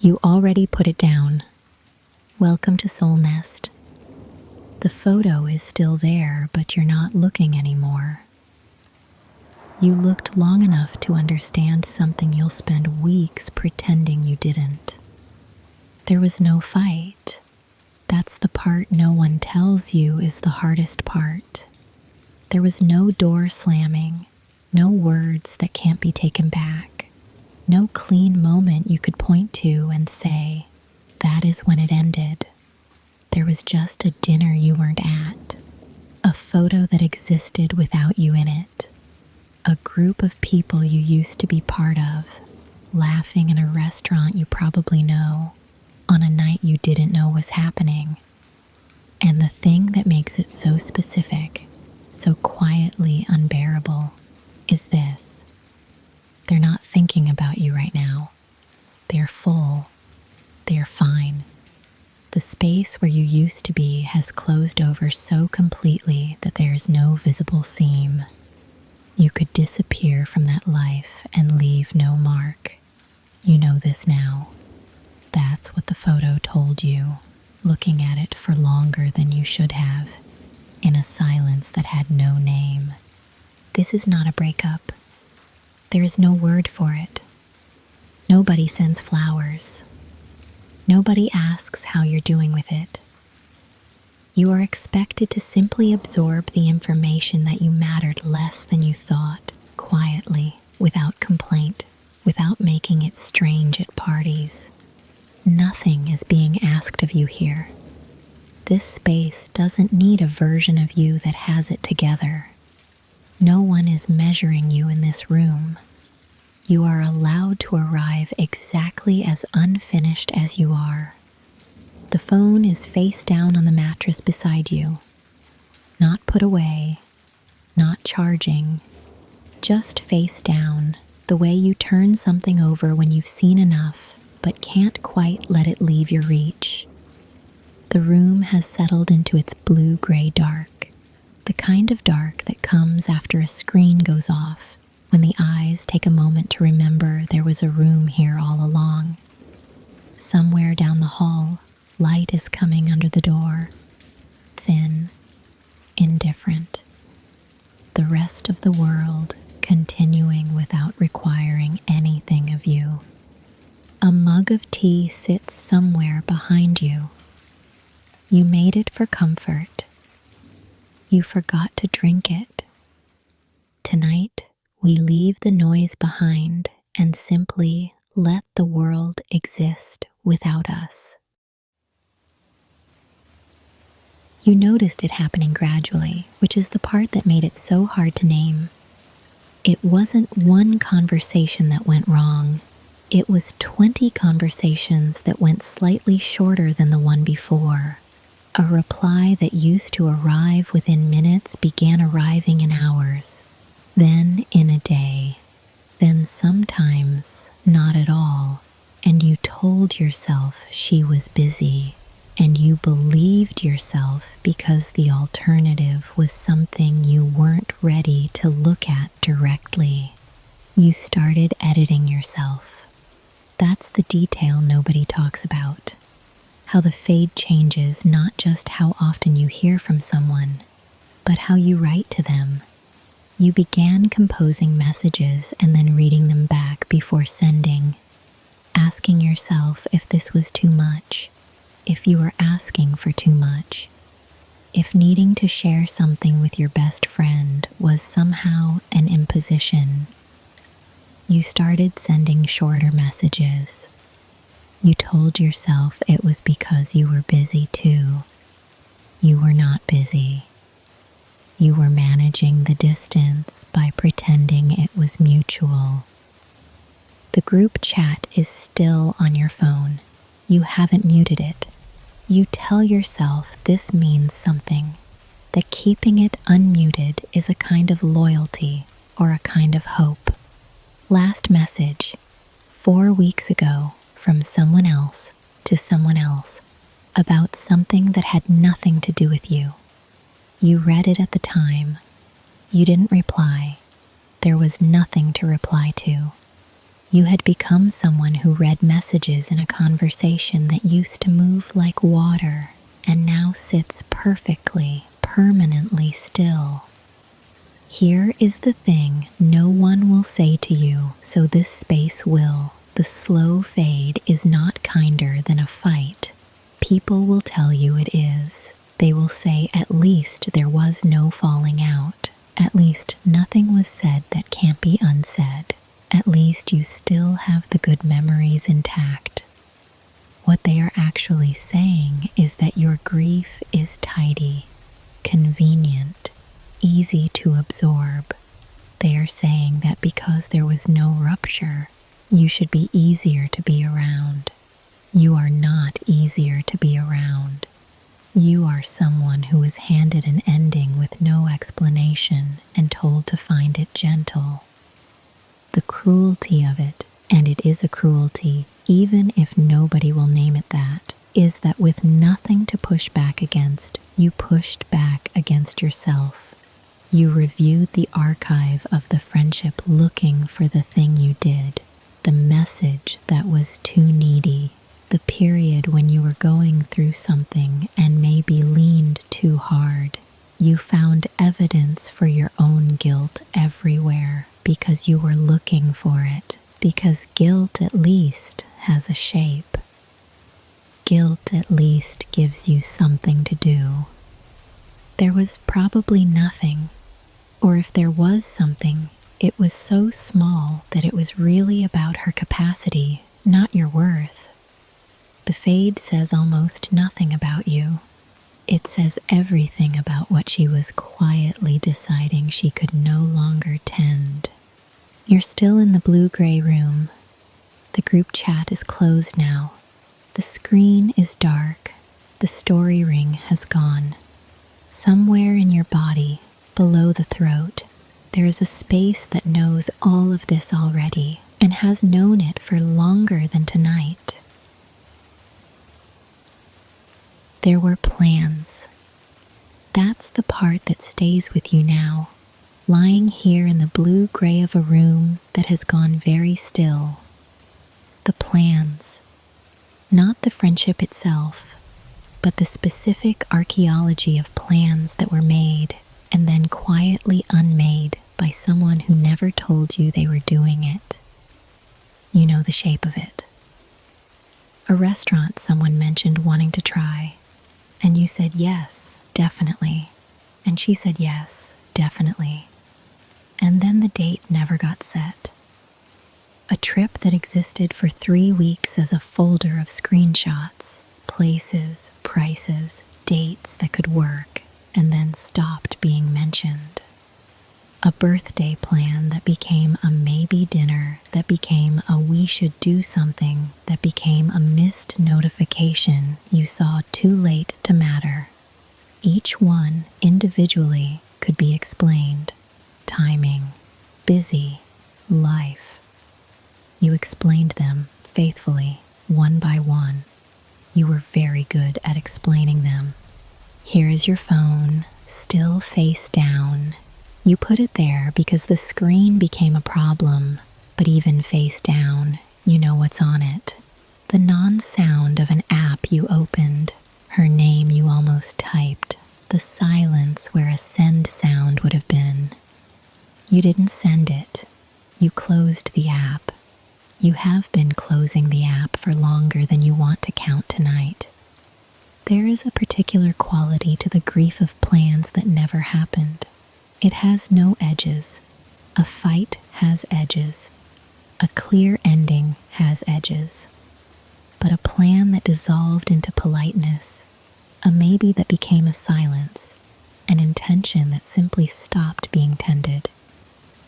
You already put it down. Welcome to Soulnest. The photo is still there, but you're not looking anymore. You looked long enough to understand something you'll spend weeks pretending you didn't. There was no fight. That's the part no one tells you is the hardest part. There was no door slamming, no words that can't be taken back, no clean moment you could point to and say, that is when it ended. There was just a dinner you weren't at, a photo that existed without you in it, a group of people you used to be part of, laughing in a restaurant you probably know, on a night you didn't know was happening. And the thing that makes it so specific, so quietly unbearable, is this. They're not thinking about you right now. They're full. They're fine. The space where you used to be has closed over so completely that there is no visible seam. You could disappear from that life and leave no mark. You know this now. That's what the photo told you, looking at it for longer than you should have, in a silence that had no name. This is not a breakup. There is no word for it. Nobody sends flowers. Nobody asks how you're doing with it. You are expected to simply absorb the information that you mattered less than you thought, quietly, without complaint, without making it strange at parties. Nothing is being asked of you here. This space doesn't need a version of you that has it together. No one is measuring you in this room. You are allowed to arrive exactly as unfinished as you are. The phone is face down on the mattress beside you. Not put away, not charging, just face down, the way you turn something over when you've seen enough but can't quite let it leave your reach. The room has settled into its blue-gray dark, the kind of dark that comes after a screen goes off, when the eyes take a moment to remember there was a room here all along. Somewhere down the hall, light is coming under the door, thin, indifferent. The rest of the world continuing without requiring anything of you. A mug of tea sits somewhere behind you. You made it for comfort. You forgot to drink it. Tonight, we leave the noise behind and simply let the world exist without us. You noticed it happening gradually, which is the part that made it so hard to name. It wasn't one conversation that went wrong. It was 20 conversations that went slightly shorter than the one before. A reply that used to arrive within minutes began arriving in hours, then in a day, then sometimes not at all, and you told yourself she was busy. And you believed yourself because the alternative was something you weren't ready to look at directly. You started editing yourself. That's the detail nobody talks about. How the fade changes not just how often you hear from someone, but how you write to them. You began composing messages and then reading them back before sending, asking yourself if this was too much. If you were asking for too much, if needing to share something with your best friend was somehow an imposition, you started sending shorter messages. You told yourself it was because you were busy too. You were not busy. You were managing the distance by pretending it was mutual. The group chat is still on your phone. You haven't muted it. You tell yourself this means something, that keeping it unmuted is a kind of loyalty or a kind of hope. Last message, 4 weeks ago, from someone else to someone else, about something that had nothing to do with you. You read it at the time. You didn't reply. There was nothing to reply to. You had become someone who read messages in a conversation that used to move like water and now sits perfectly, permanently still. Here is the thing no one will say to you, so this space will. The slow fade is not kinder than a fight. People will tell you it is. They will say at least there was no falling out. At least nothing was said that can't be unsaid. At least you still have the good memories intact. What they are actually saying is that your grief is tidy, convenient, easy to absorb. They are saying that because there was no rupture, you should be easier to be around. You are not easier to be around. You are someone who is handed an ending with no explanation and told to find it gentle. The cruelty of it, and it is a cruelty, even if nobody will name it that, is that with nothing to push back against, you pushed back against yourself. You reviewed the archive of the friendship looking for the thing you did, the message that was too needy, the period when you were going through something and maybe leaned too hard. You found evidence for your own guilt everywhere because you were looking for it, because guilt at least has a shape. Guilt at least gives you something to do. There was probably nothing, or if there was something, it was so small that it was really about her capacity, not your worth. The fade says almost nothing about you. It says everything about what she was quietly deciding she could no longer tend. You're still in the blue-gray room. The group chat is closed now. The screen is dark. The story ring has gone. Somewhere in your body, below the throat, there is a space that knows all of this already and has known it for longer than tonight. There were plans. That's the part that stays with you now, lying here in the blue-gray of a room that has gone very still. The plans. Not the friendship itself, but the specific archaeology of plans that were made and then quietly unmade by someone who never told you they were doing it. You know the shape of it. A restaurant someone mentioned wanting to try, and you said yes, definitely, and she said yes, definitely, and then the date never got set. A trip that existed for 3 weeks as a folder of screenshots, places, prices, dates that could work, and then stopped being mentioned. A birthday plan that became a maybe dinner, that became a we should do something, that became a missed notification you saw too late to matter. Each one, individually, could be explained. Timing, busy, life. You explained them faithfully, one by one. You were very good at explaining them. Here is your phone, still face down. You put it there because the screen became a problem, but even face down, you know what's on it. The non-sound of an app you opened, her name you almost typed, the silence where a send sound would have been. You didn't send it. You closed the app. You have been closing the app for longer than you want to count tonight. There is a particular quality to the grief of plans that never happened. It has no edges. A fight has edges. A clear ending has edges. But a plan that dissolved into politeness, a maybe that became a silence, an intention that simply stopped being tended,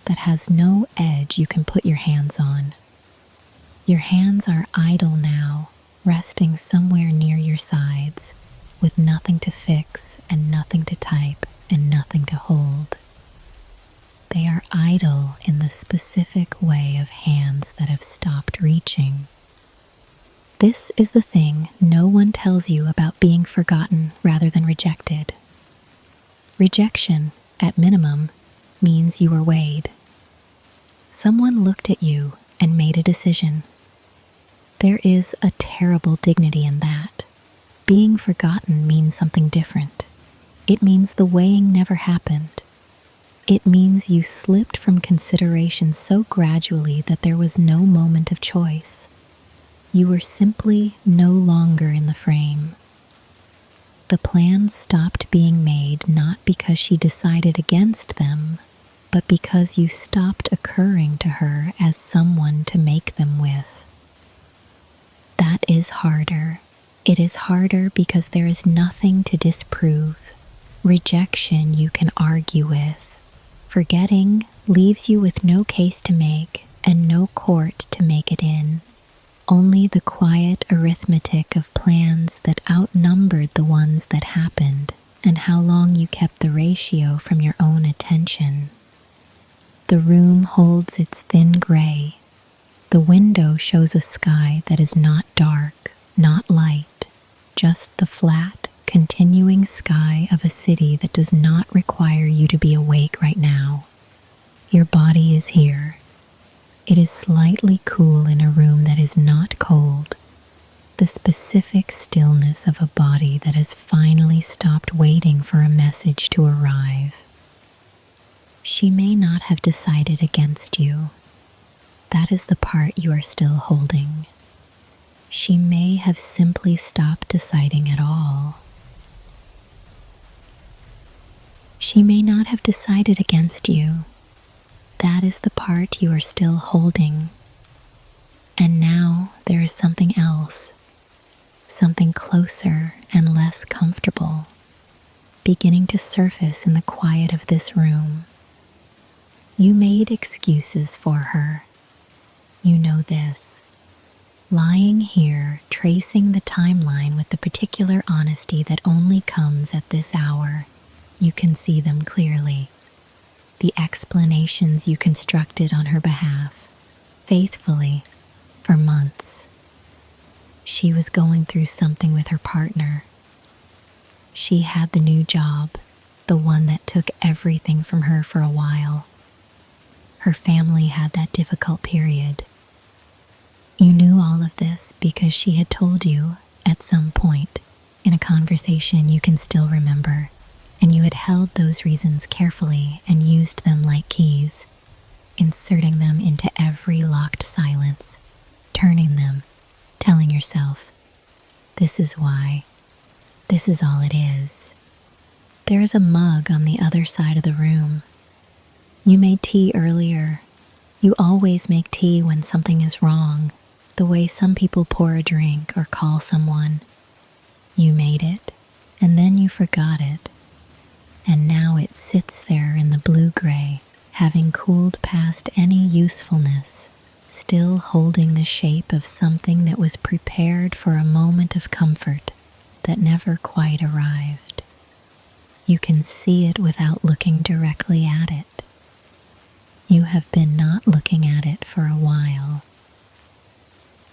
that has no edge you can put your hands on. Your hands are idle now, resting somewhere near your sides, with nothing to fix and nothing to type and nothing to hold. They are idle in the specific way of hands that have stopped reaching. This is the thing no one tells you about being forgotten rather than rejected. Rejection, at minimum, means you were weighed. Someone looked at you and made a decision. There is a terrible dignity in that. Being forgotten means something different. It means the weighing never happened. It means you slipped from consideration so gradually that there was no moment of choice. You were simply no longer in the frame. The plans stopped being made not because she decided against them, but because you stopped occurring to her as someone to make them with. That is harder. It is harder because there is nothing to disprove. Rejection you can argue with. Forgetting leaves you with no case to make and no court to make it in. Only the quiet arithmetic of plans that outnumbered the ones that happened and how long you kept the ratio from your own attention. The room holds its thin gray. The window shows a sky that is not dark, not light, just the flat, continuing sky of a city that does not require you to be awake right now. Your body is here. It is slightly cool in a room that is not cold. The specific stillness of a body that has finally stopped waiting for a message to arrive. She may not have decided against you. That is the part you are still holding. She may have simply stopped deciding at all. She may not have decided against you. That is the part you are still holding. And now there is something else, something closer and less comfortable, beginning to surface in the quiet of this room. You made excuses for her. You know this. Lying here, tracing the timeline with the particular honesty that only comes at this hour, you can see them clearly. The explanations you constructed on her behalf, faithfully, for months. She was going through something with her partner. She had the new job, the one that took everything from her for a while. Her family had that difficult period. You knew all of this because she had told you, at some point, in a conversation you can still remember, and you had held those reasons carefully and used them like keys, inserting them into every locked silence, turning them, telling yourself, this is why, this is all it is. There is a mug on the other side of the room. You made tea earlier. You always make tea when something is wrong, the way some people pour a drink or call someone. You made it, and then you forgot it. And now it sits there in the blue-gray, having cooled past any usefulness, still holding the shape of something that was prepared for a moment of comfort that never quite arrived. You can see it without looking directly at it. You have been not looking at it for a while.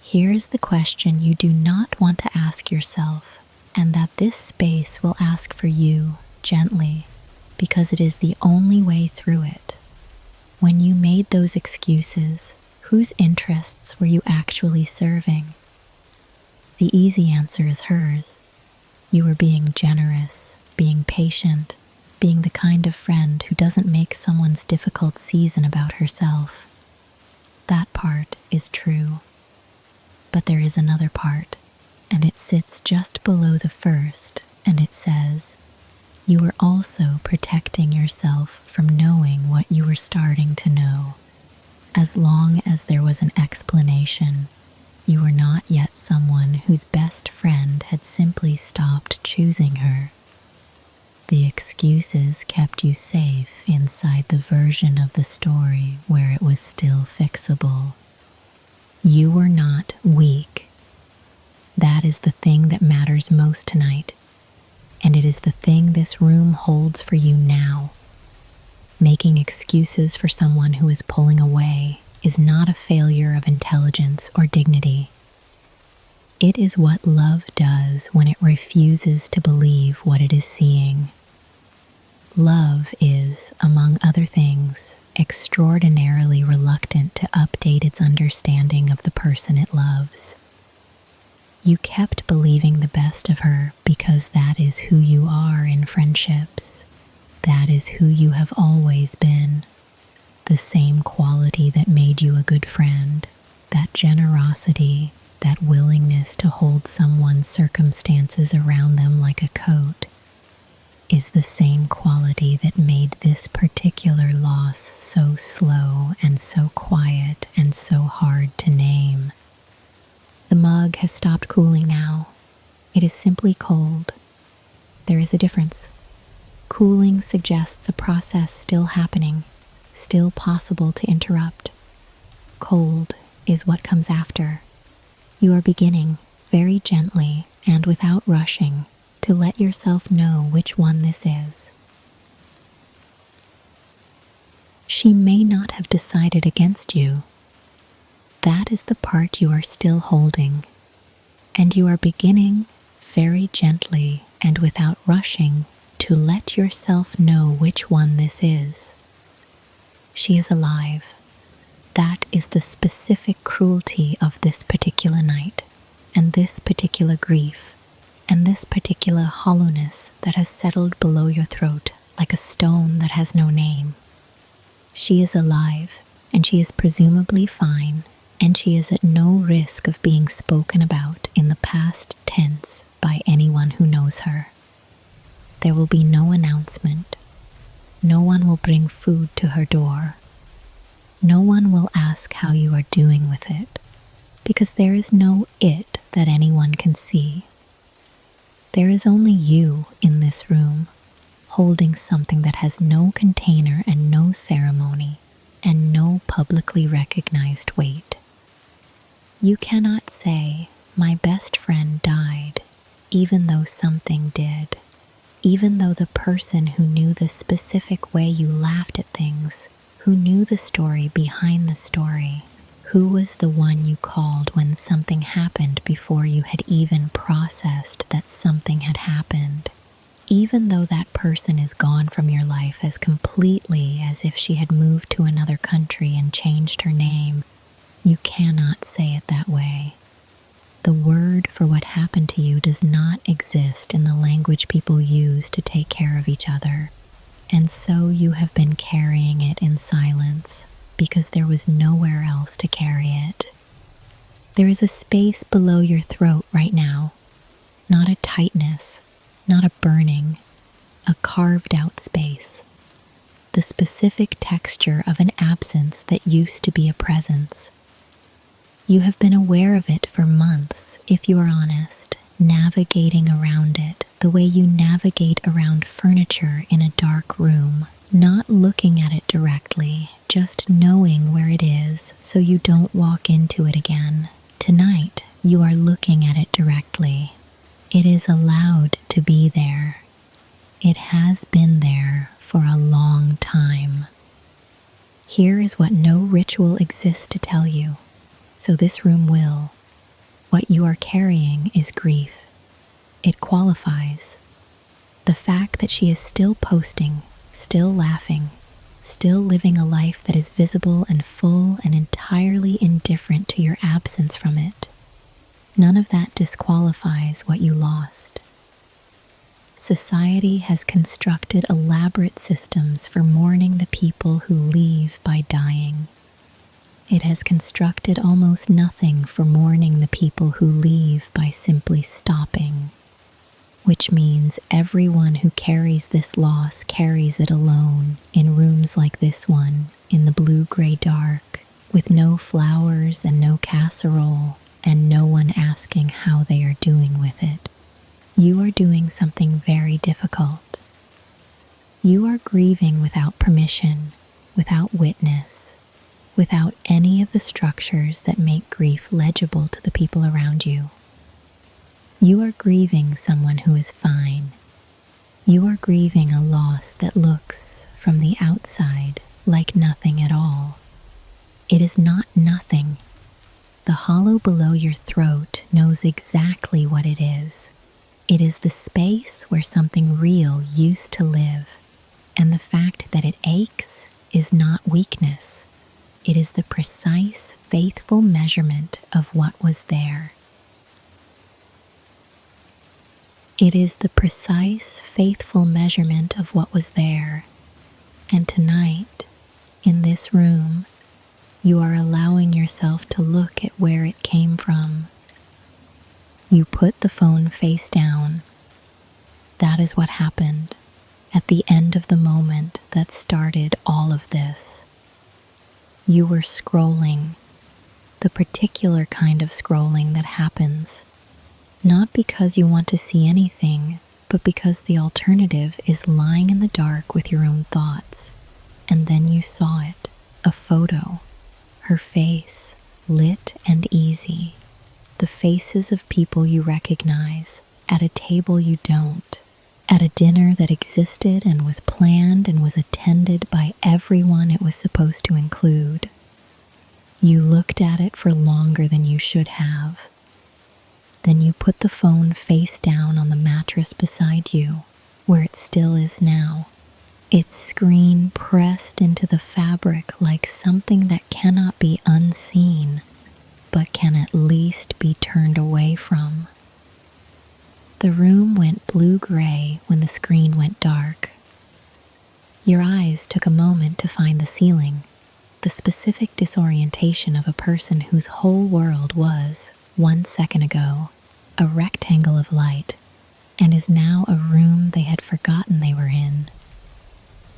Here is the question you do not want to ask yourself, and that this space will ask for you gently, because it is the only way through it. When you made those excuses, whose interests were you actually serving? The easy answer is hers. You were being generous, being patient, being the kind of friend who doesn't make someone's difficult season about herself. That part is true. But there is another part, and it sits just below the first, and it says, you were also protecting yourself from knowing what you were starting to know. As long as there was an explanation, you were not yet someone whose best friend had simply stopped choosing her. The excuses kept you safe inside the version of the story where it was still fixable. You were not weak. That is the thing that matters most tonight, and it is the thing this room holds for you now. Making excuses for someone who is pulling away is not a failure of intelligence or dignity. It is what love does when it refuses to believe what it is seeing. Love is, among other things, extraordinarily reluctant to update its understanding of the person it loves. You kept believing the best of her because that is who you are in friendships. That is who you have always been. The same quality that made you a good friend, that generosity, that willingness to hold someone's circumstances around them like a coat, is the same quality that made this particular loss so slow and so quiet and so hard to name. The mug has stopped cooling now. It is simply cold. There is a difference. Cooling suggests a process still happening, still possible to interrupt. Cold is what comes after. You are beginning, very gently and without rushing, to let yourself know which one this is. She may not have decided against you. That is the part you are still holding, and you are beginning, very gently and without rushing, to let yourself know which one this is. She is alive. That is the specific cruelty of this particular night, and this particular grief, and this particular hollowness that has settled below your throat like a stone that has no name. She is alive, and she is presumably fine, and she is at no risk of being spoken about in the past tense by anyone who knows her. There will be no announcement. No one will bring food to her door. No one will ask how you are doing with it, because there is no it that anyone can see. There is only you in this room, holding something that has no container and no ceremony, and no publicly recognized weight. You cannot say, "My best friend died," even though something did, even though the person who knew the specific way you laughed at things, who knew the story behind the story, who was the one you called when something happened before you had even processed that something had happened, even though that person is gone from your life as completely as if she had moved to another country and changed her name, you cannot say it that way. The word for what happened to you does not exist in the language people use to take care of each other, and so you have been carrying it in silence because there was nowhere else to carry it. There is a space below your throat right now, not a tightness, not a burning, a carved out space, the specific texture of an absence that used to be a presence. You have been aware of it for months, if you are honest, navigating around it the way you navigate around furniture in a dark room, not looking at it directly, just knowing where it is so you don't walk into it again. Tonight, you are looking at it directly. It is allowed to be there. It has been there for a long time. Here is what no ritual exists to tell you, so this room will. What you are carrying is grief. It qualifies. The fact that she is still posting, still laughing, still living a life that is visible and full and entirely indifferent to your absence from it. None of that disqualifies what you lost. Society has constructed elaborate systems for mourning the people who leave by dying. It has constructed almost nothing for mourning the people who leave by simply stopping, which means everyone who carries this loss carries it alone in rooms like this one, in the blue-gray dark, with no flowers and no casserole, and no one asking how they are doing with it. You are doing something very difficult. You are grieving without permission, without witness, without any of the structures that make grief legible to the people around you. You are grieving someone who is fine. You are grieving a loss that looks, from the outside, like nothing at all. It is not nothing. The hollow below your throat knows exactly what it is. It is the space where something real used to live, And the fact that it aches is not weakness. It is the precise, faithful measurement of what was there. It is the precise, faithful measurement of what was there. And tonight, in this room, you are allowing yourself to look at where it came from. You put the phone face down. That is what happened at the end of the moment that started all of this. You were scrolling, the particular kind of scrolling that happens, not because you want to see anything, but because the alternative is lying in the dark with your own thoughts. And then you saw it, a photo, her face, lit and easy, the faces of people you recognize, at a table you don't, at a dinner that existed and was planned and was attended by everyone it was supposed to include. You looked at it for longer than you should have. Then you put the phone face down on the mattress beside you, where it still is now, its screen pressed into the fabric like something that cannot be unseen, but can at least be turned away from. The room went blue-gray when the screen went dark. Your eyes took a moment to find the ceiling, the specific disorientation of a person whose whole world was, 1 second ago, a rectangle of light, and is now a room they had forgotten they were in.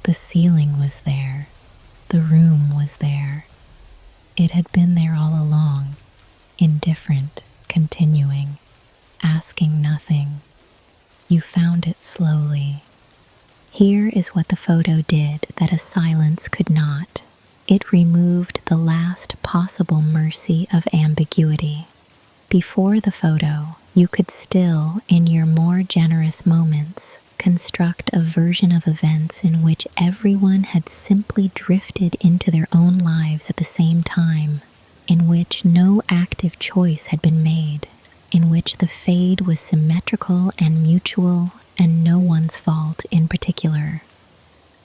The ceiling was there. The room was there. It had been there all along, indifferent, continuing, asking nothing. You found it slowly. Here is what the photo did that a silence could not. It removed the last possible mercy of ambiguity. Before the photo, you could still, in your more generous moments, construct a version of events in which everyone had simply drifted into their own lives at the same time, in which no active choice had been made, in which the fade was symmetrical and mutual and no one's fault in particular.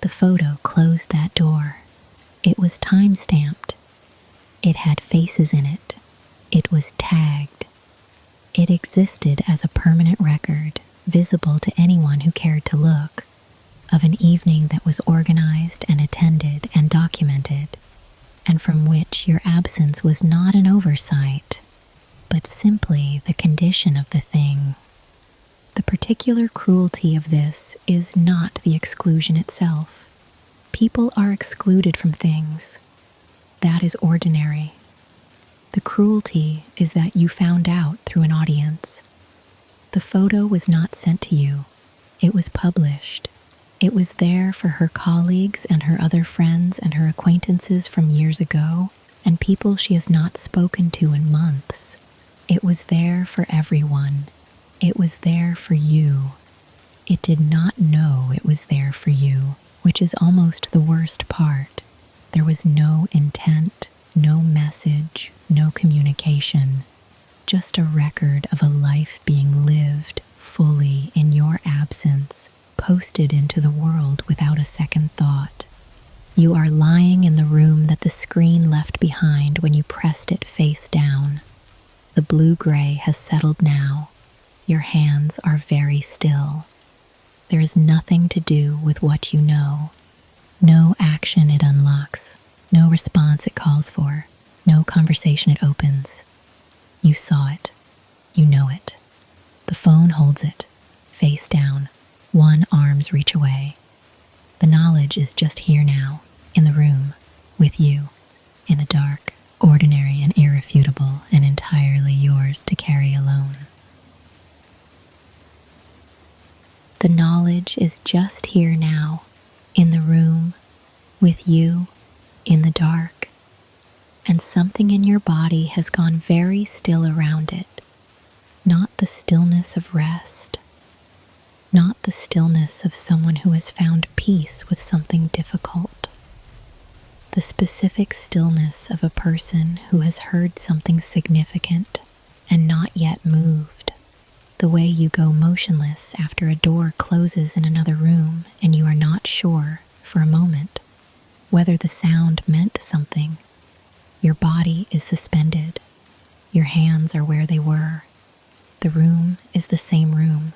The photo closed that door. It was time-stamped. It had faces in it. It was tagged. It existed as a permanent record, visible to anyone who cared to look, of an evening that was organized and attended and documented, and from which your absence was not an oversight, but simply the condition of the thing. The particular cruelty of this is not the exclusion itself. People are excluded from things. That is ordinary. The cruelty is that you found out through an audience. The photo was not sent to you. It was published. It was there for her colleagues and her other friends and her acquaintances from years ago, and people she has not spoken to in months. It was there for everyone. It was there for you. It did not know it was there for you, which is almost the worst part. There was no intent, no message, no communication, just a record of a life being lived fully in your absence, posted into the world without a second thought. You are lying in the room that the screen left behind when you pressed it face down. The blue-gray has settled now. Your hands are very still. There is nothing to do with what you know. No action it unlocks. No response it calls for. No conversation it opens. You saw it. You know it. The phone holds it, face down, one arm's reach away. The knowledge is just here now, in the room, with you, in the dark, ordinary and irrefutable, and entirely yours to carry alone. The knowledge is just here now, in the room, with you, in the dark, and something in your body has gone very still around it. Not the stillness of rest, not the stillness of someone who has found peace with something difficult. The specific stillness of a person who has heard something significant and not yet moved. The way you go motionless after a door closes in another room and you are not sure for a moment, whether the sound meant something. Your body is suspended. Your hands are where they were. The room is the same room.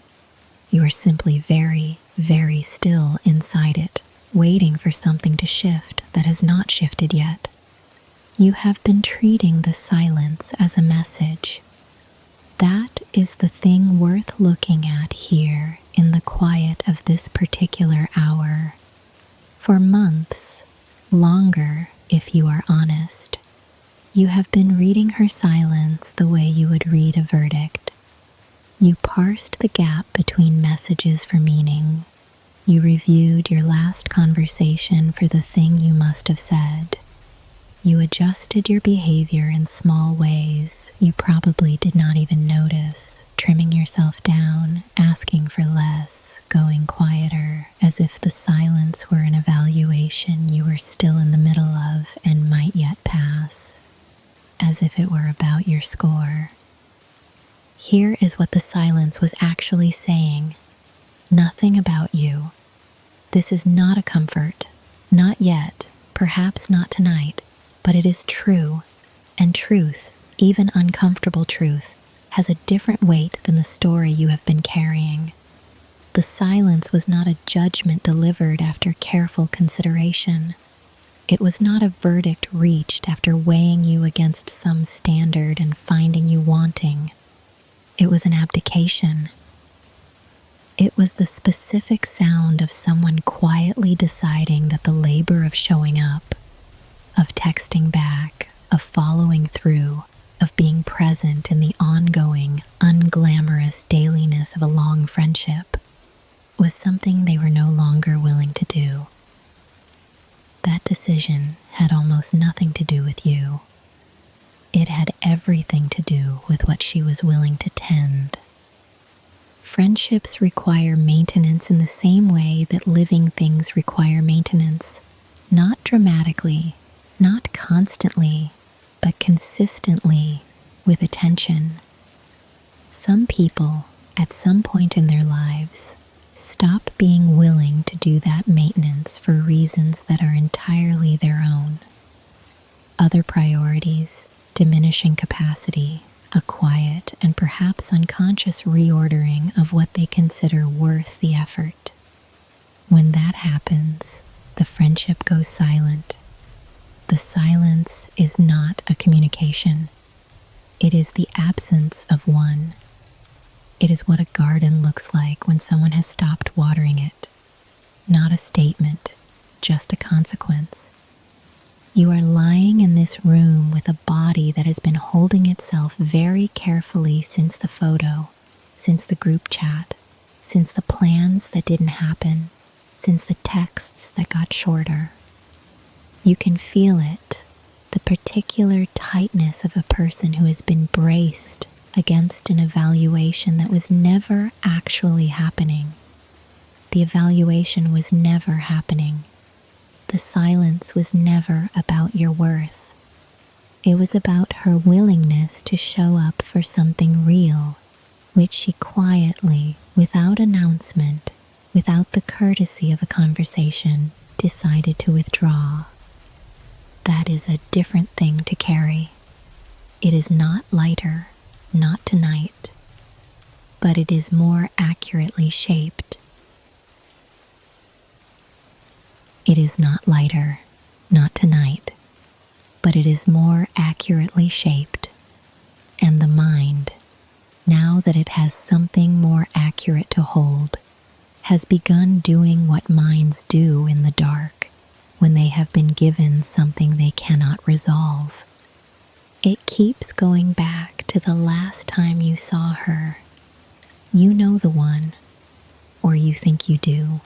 You are simply very, very still inside it, waiting for something to shift that has not shifted yet. You have been treating the silence as a message. That is the thing worth looking at here in the quiet of this particular hour. For months, longer if you are honest, you have been reading her silence the way you would read a verdict. You parsed the gap between messages for meaning. You reviewed your last conversation for the thing you must have said. You adjusted your behavior in small ways you probably did not even notice, trimming yourself down, asking for less, going quieter, as if the silence were an evaluation you were still in the middle of and might yet pass, as if it were about your score. Here is what the silence was actually saying. Nothing about you. This is not a comfort. Not yet. Perhaps not tonight. But it is true. And truth, even uncomfortable truth, has a different weight than the story you have been carrying. The silence was not a judgment delivered after careful consideration. It was not a verdict reached after weighing you against some standard and finding you wanting. It was an abdication. It was the specific sound of someone quietly deciding that the labor of showing up, of texting back, of following through, of being present in the ongoing, unglamorous dailiness of a long friendship, was something they were no longer willing to do. That decision had almost nothing to do with you. It had everything to do with what she was willing to tend. Friendships require maintenance in the same way that living things require maintenance, not dramatically, not constantly, but consistently, with attention. Some people, at some point in their lives, stop being willing to do that maintenance for reasons that are entirely their own. Other priorities, diminishing capacity, a quiet and perhaps unconscious reordering of what they consider worth the effort. When that happens, the friendship goes silent. The silence is not a communication. It is the absence of one. It is what a garden looks like when someone has stopped watering it. Not a statement, just a consequence. You are lying in this room with a body that has been holding itself very carefully since the photo, since the group chat, since the plans that didn't happen, since the texts that got shorter. You can feel it, the particular tightness of a person who has been braced against an evaluation that was never actually happening. The evaluation was never happening. The silence was never about your worth. It was about her willingness to show up for something real, which she quietly, without announcement, without the courtesy of a conversation, decided to withdraw. That is a different thing to carry. It is not lighter, not tonight, but it is more accurately shaped. It is not lighter, not tonight, but it is more accurately shaped. And the mind, now that it has something more accurate to hold, has begun doing what minds do in the dark when they have been given something they cannot resolve. It keeps going back to the last time you saw her. You know the one, or you think you do.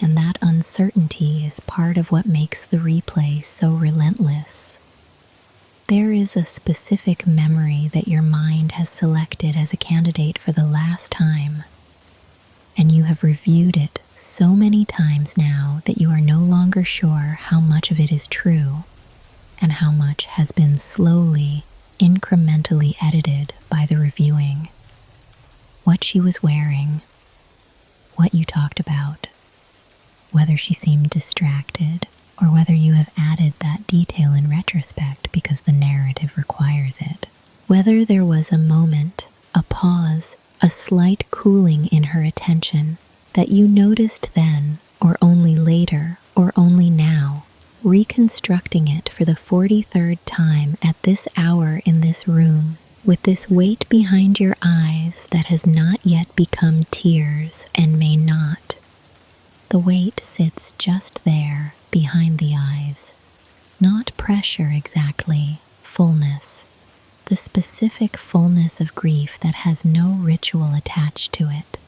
And that uncertainty is part of what makes the replay so relentless. There is a specific memory that your mind has selected as a candidate for the last time, and you have reviewed it so many times now that you are no longer sure how much of it is true and how much has been slowly, incrementally edited by the reviewing. What she was wearing, what you talked about, whether she seemed distracted or whether you have added that detail in retrospect because the narrative requires it. Whether there was a moment, a pause, a slight cooling in her attention that you noticed then or only later or only now, reconstructing it for the 43rd time at this hour in this room, with this weight behind your eyes that has not yet become tears and may not. The weight sits just there behind the eyes. Not pressure exactly, fullness. The specific fullness of grief that has no ritual attached to it,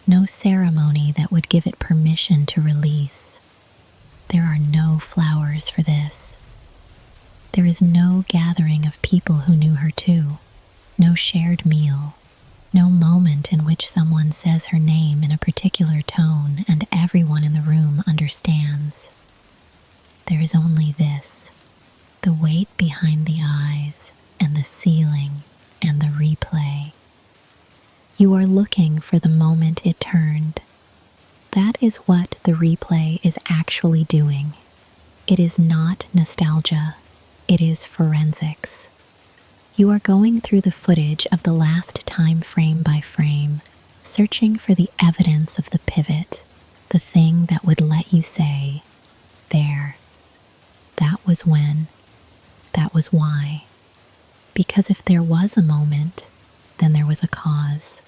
no ceremony that would give it permission to release. There are no flowers for this. There is no gathering of people who knew her too, no shared meal, no moment in which someone says her name in a particular tone and everyone in the room understands. There is only this, the weight behind the eyes and the ceiling and the replay. You are looking for the moment it turned. That is what the replay is actually doing. It is not nostalgia, it is forensics. You are going through the footage of the last time frame by frame, searching for the evidence of the pivot, the thing that would let you say, there, that was when, that was why. Because if there was a moment, then there was a cause.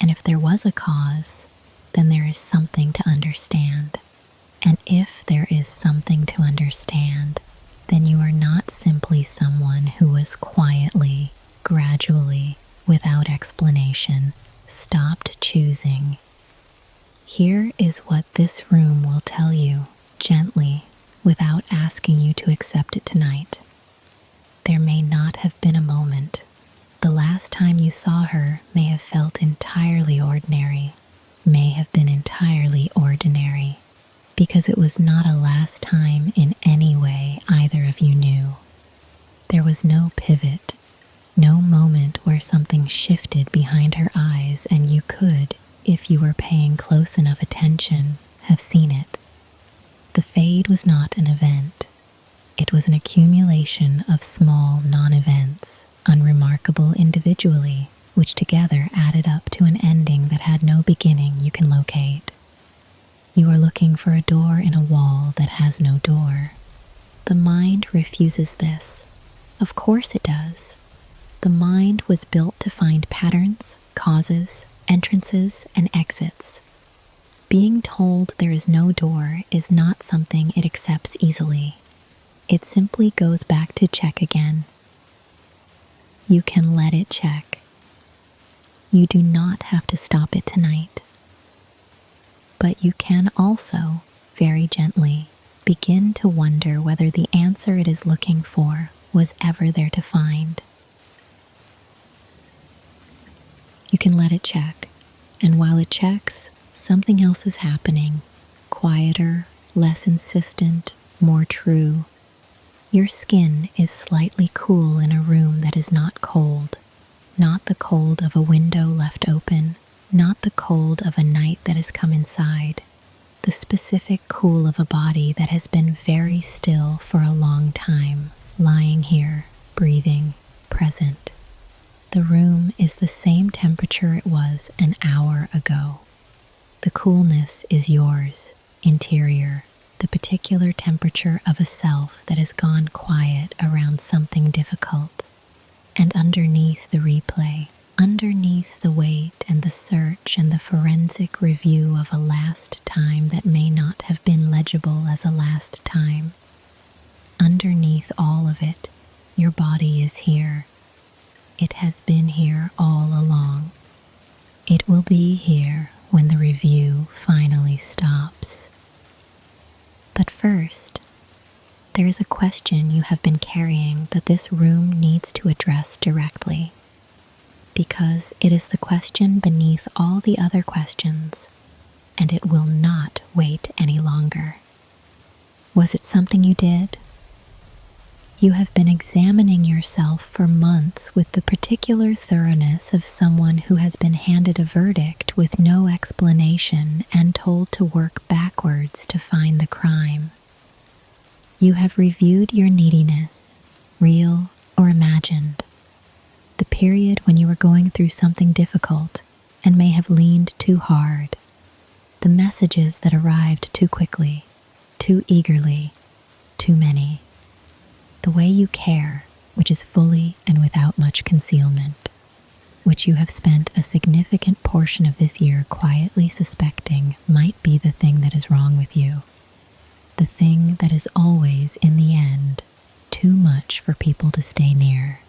And if there was a cause, then there is something to understand. And if there is something to understand, then you are not simply someone who was quietly, gradually, without explanation, stopped choosing. Here is what this room will tell you, gently, without asking you to accept it tonight. There may not have been a moment. The last time you saw her may have felt entirely ordinary, may have been entirely ordinary, because it was not a last time in any way either of you knew. There was no pivot, no moment where something shifted behind her eyes and you could, if you were paying close enough attention, have seen it. The fade was not an event. It was an accumulation of small non-events, unremarkable individually, which together added up to an ending that had no beginning you can locate. You are looking for a door in a wall that has no door. The mind refuses this. Of course it does. The mind was built to find patterns, causes, entrances, and exits. Being told there is no door is not something it accepts easily. It simply goes back to check again. You can let it check. You do not have to stop it tonight. But you can also, very gently, begin to wonder whether the answer it is looking for was ever there to find. You can let it check, and while it checks, something else is happening, quieter, less insistent, more true. Your skin is slightly cool in a room that is not cold, not the cold of a window left open, not the cold of a night that has come inside, the specific cool of a body that has been very still for a long time, lying here, breathing, present. The room is the same temperature it was an hour ago. The coolness is yours, interior, the particular temperature of a self that has gone quiet around something difficult. And underneath the replay, underneath the weight and the search and the forensic review of a last time that may not have been legible as a last time, underneath all of it, your body is here. It has been here all along. It will be here when the review finally stops. But first, there is a question you have been carrying that this room needs to address directly, because it is the question beneath all the other questions, and it will not wait any longer. Was it something you did? You have been examining yourself for months with the particular thoroughness of someone who has been handed a verdict with no explanation and told to work backwards to find the crime. You have reviewed your neediness, real or imagined, the period when you were going through something difficult and may have leaned too hard, the messages that arrived too quickly, too eagerly, too many. The way you care, which is fully and without much concealment, which you have spent a significant portion of this year quietly suspecting might be the thing that is wrong with you, the thing that is always, in the end, too much for people to stay near.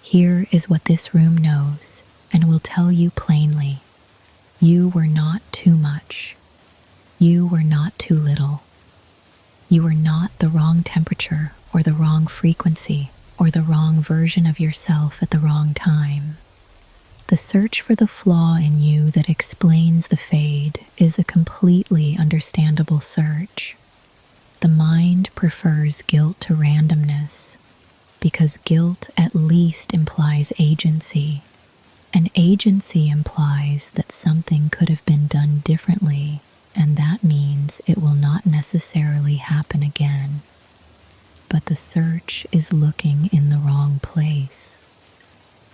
Here is what this room knows and will tell you plainly. You were not too much. You were not too little. You were not the wrong temperature or the wrong frequency or the wrong version of yourself at the wrong time. The search for the flaw in you that explains the fade is a completely understandable search. The mind prefers guilt to randomness because guilt at least implies agency, and agency implies that something could have been done differently, and that means it will not necessarily happen again. But the search is looking in the wrong place.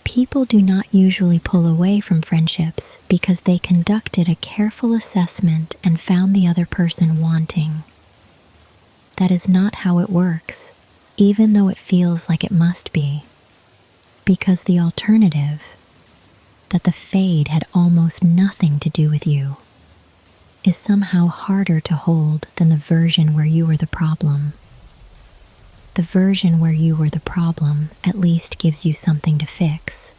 People do not usually pull away from friendships because they conducted a careful assessment and found the other person wanting. That is not how it works, even though it feels like it must be. Because the alternative, that the fade had almost nothing to do with you, is somehow harder to hold than the version where you were the problem. The version where you were the problem at least gives you something to fix.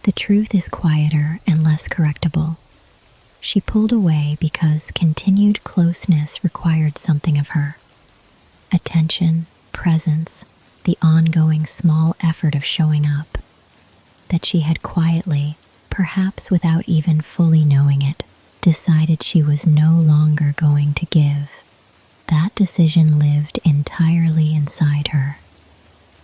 The truth is quieter and less correctable. She pulled away because continued closeness required something of her. Attention, presence, the ongoing small effort of showing up. That she had quietly, perhaps without even fully knowing it, decided she was no longer going to give. That decision lived entirely inside her.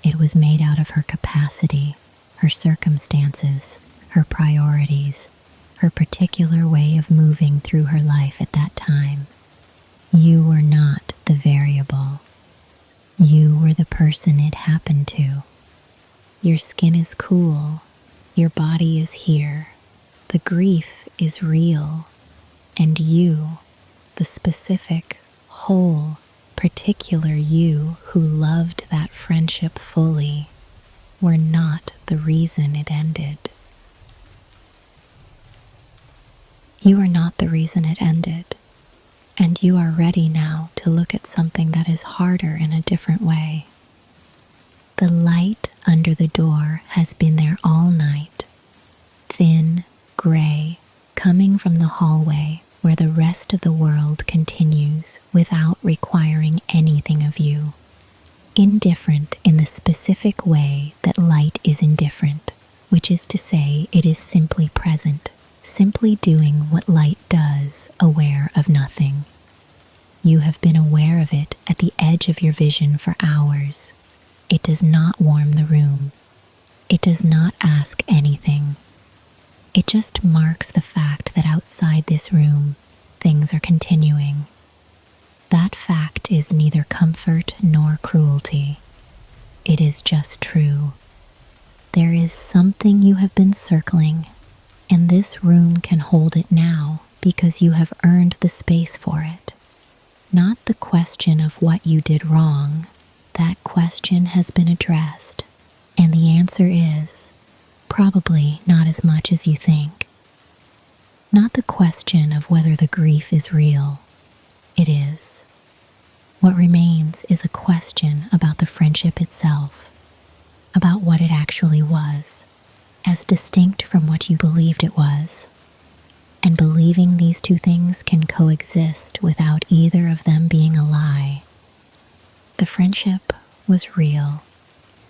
It was made out of her capacity, her circumstances, her priorities, her particular way of moving through her life at that time. You were not the variable. You were the person it happened to. Your skin is cool. Your body is here. The grief is real. And you, the specific, whole, particular you who loved that friendship fully, were not the reason it ended. You are not the reason it ended, and you are ready now to look at something that is harder in a different way. The light under the door has been there all night, thin, gray, coming from the hallway where the rest of the world continues without requiring anything of you. Indifferent in the specific way that light is indifferent, which is to say it is simply present, simply doing what light does, aware of nothing. You have been aware of it at the edge of your vision for hours. It does not warm the room. It does not ask anything. It just marks the fact that outside this room, things are continuing. That fact is neither comfort nor cruelty. It is just true. There is something you have been circling, and this room can hold it now because you have earned the space for it. Not the question of what you did wrong. That question has been addressed, and the answer is probably not as much as you think. Not the question of whether the grief is real. It is. What remains is a question about the friendship itself, about what it actually was, as distinct from what you believed it was. And believing these two things can coexist without either of them being a lie. The friendship was real.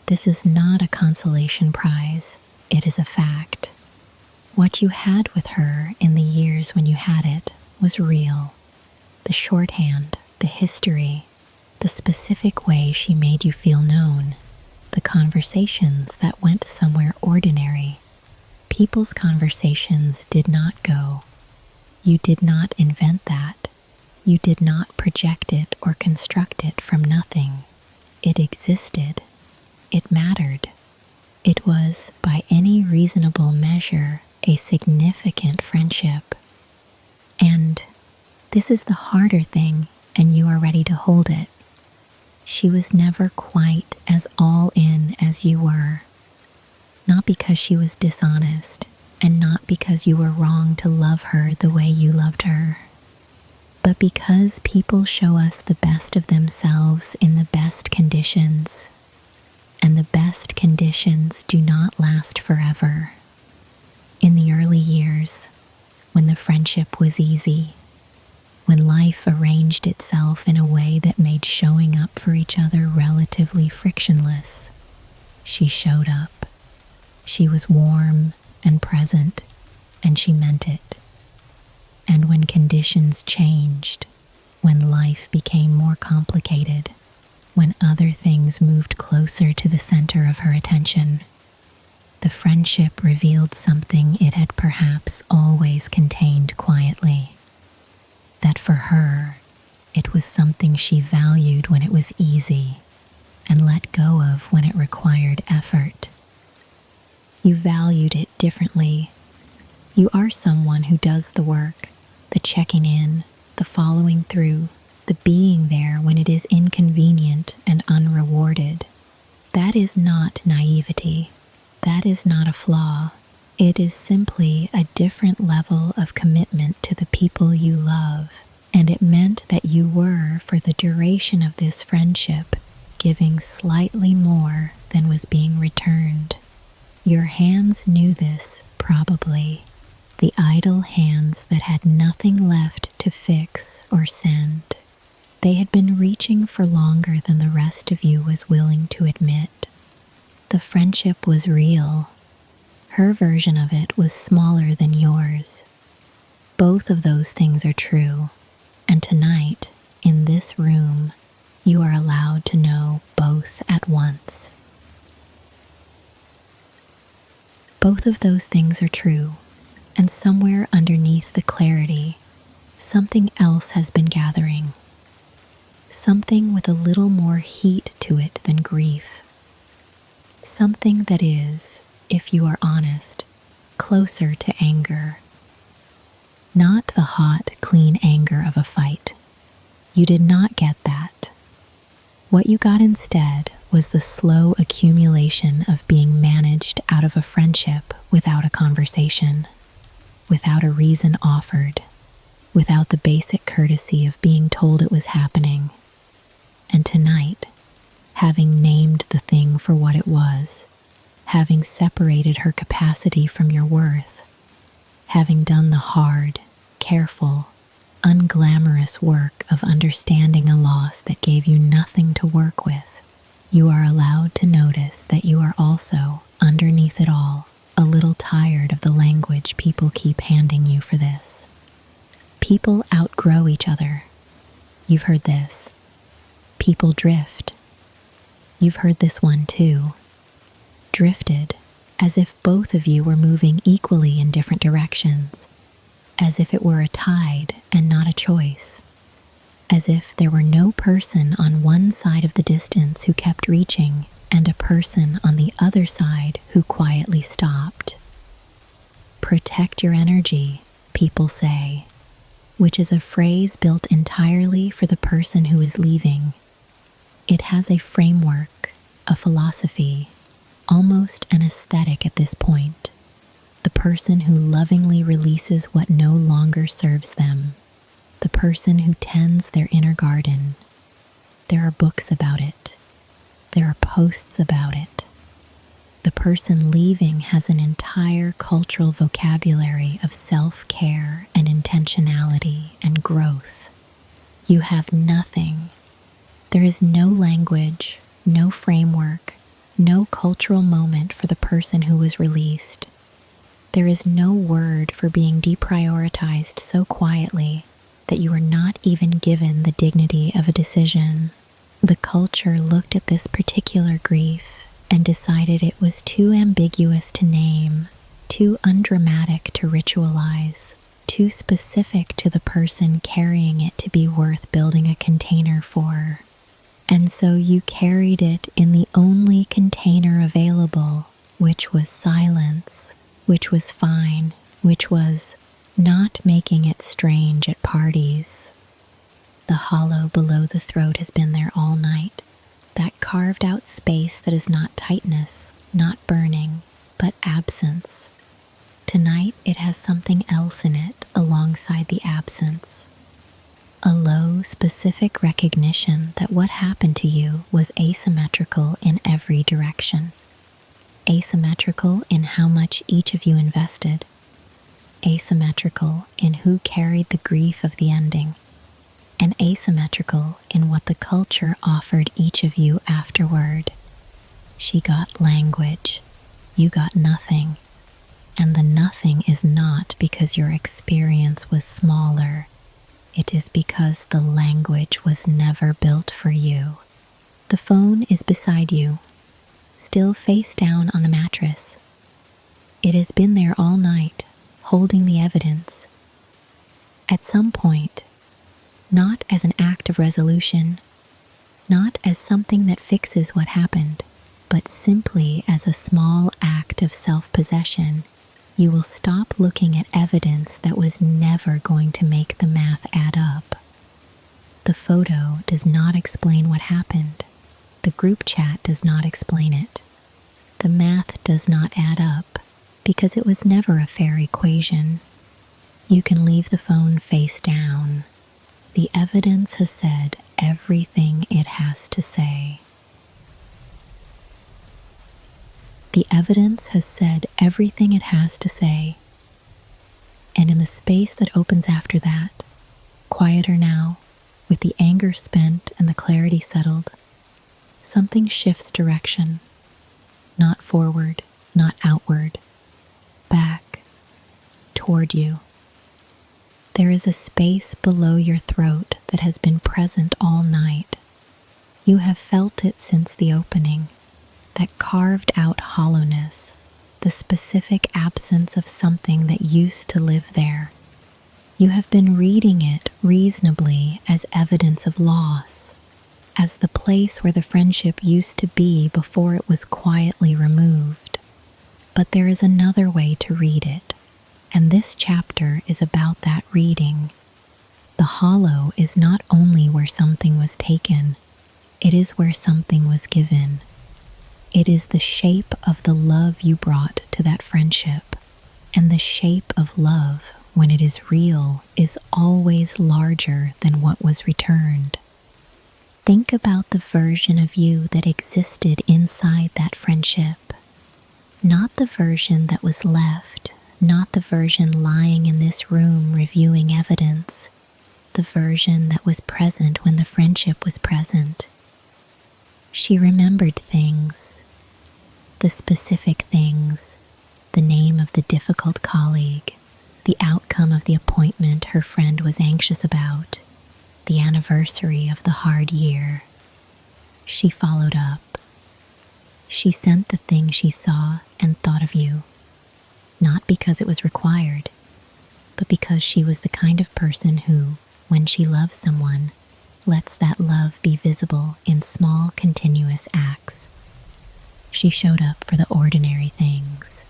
This is not a consolation prize. It is a fact. What you had with her in the years when you had it was real. The shorthand, the history, the specific way she made you feel known, the conversations that went somewhere ordinary. People's conversations did not go. You did not invent that. You did not project it or construct it from nothing. It existed. It mattered. It was, by any reasonable measure, a significant friendship. And this is the harder thing, and you are ready to hold it. She was never quite as all in as you were. Not because she was dishonest, and not because you were wrong to love her the way you loved her, but because people show us the best of themselves in the best conditions, and the best conditions do not last forever. In the early years, when the friendship was easy, when life arranged itself in a way that made showing up for each other relatively frictionless, she showed up. She was warm and present, and she meant it. And when conditions changed, when life became more complicated, when other things moved closer to the center of her attention, the friendship revealed something it had perhaps always contained quietly. That for her, it was something she valued when it was easy and let go of when it required effort. You valued it differently. You are someone who does the work, the checking in, the following through, the being there when it is inconvenient and unrewarded. That is not naivety. That is not a flaw. It is simply a different level of commitment to the people you love, and it meant that you were, for the duration of this friendship, giving slightly more than was being returned. Your hands knew this, probably. The idle hands that had nothing left to fix or send. They had been reaching for longer than the rest of you was willing to admit. The friendship was real. Her version of it was smaller than yours. Both of those things are true, and tonight, in this room, you are allowed to know both at once. Both of those things are true, and somewhere underneath the clarity, something else has been gathering. Something with a little more heat to it than grief. Something that is, if you are honest, closer to anger. Not the hot, clean anger of a fight. You did not get that. What you got instead was the slow accumulation of being managed out of a friendship without a conversation, without a reason offered, without the basic courtesy of being told it was happening. And tonight, having named the thing for what it was, having separated her capacity from your worth, having done the hard, careful, unglamorous work of understanding a loss that gave you nothing to work with, you are allowed to notice that you are also, underneath it all, a little tired of the language people keep handing you for this. People outgrow each other. You've heard this. People drift. You've heard this one too. Drifted, as if both of you were moving equally in different directions, as if it were a tide and not a choice, as if there were no person on one side of the distance who kept reaching and a person on the other side who quietly stopped. Protect your energy, people say, which is a phrase built entirely for the person who is leaving. It has a framework, a philosophy, almost an aesthetic at this point. The person who lovingly releases what no longer serves them. The person who tends their inner garden. There are books about it. There are posts about it. The person leaving has an entire cultural vocabulary of self-care and intentionality and growth. You have nothing. There is no language, no framework, no cultural moment for the person who was released. There is no word for being deprioritized so quietly that you are not even given the dignity of a decision. The culture looked at this particular grief and decided it was too ambiguous to name, too undramatic to ritualize, too specific to the person carrying it to be worth building a container for. And so you carried it in the only container available, which was silence, which was fine, which was not making it strange at parties. The hollow below the throat has been there all night, that carved out space that is not tightness, not burning, but absence. Tonight it has something else in it alongside the absence. A low, specific recognition that what happened to you was asymmetrical in every direction. Asymmetrical in how much each of you invested. Asymmetrical in who carried the grief of the ending. And asymmetrical in what the culture offered each of you afterward. She got language. You got nothing. And the nothing is not because your experience was smaller. It is because the language was never built for you. The phone is beside you, still face down on the mattress. It has been there all night, holding the evidence. At some point, not as an act of resolution, not as something that fixes what happened, but simply as a small act of self-possession, you will stop looking at evidence that was never going to make the math add up. The photo does not explain what happened. The group chat does not explain it. The math does not add up because it was never a fair equation. You can leave the phone face down. The evidence has said everything it has to say. The evidence has said everything it has to say. And in the space that opens after that, quieter now, with the anger spent and the clarity settled, something shifts direction. Not forward, not outward. Back, toward you. There is a space below your throat that has been present all night. You have felt it since the opening. That carved out hollowness, the specific absence of something that used to live there. You have been reading it reasonably as evidence of loss, as the place where the friendship used to be before it was quietly removed. But there is another way to read it, and this chapter is about that reading. The hollow is not only where something was taken, it is where something was given. It is the shape of the love you brought to that friendship. And the shape of love, when it is real, is always larger than what was returned. Think about the version of you that existed inside that friendship. Not the version that was left, not the version lying in this room reviewing evidence, the version that was present when the friendship was present. She remembered things. The specific things, the name of the difficult colleague, the outcome of the appointment her friend was anxious about, the anniversary of the hard year. She followed up. She sent the thing she saw and thought of you, not because it was required, but because she was the kind of person who, when she loves someone, lets that love be visible in small, continuous acts. She showed up for the ordinary things.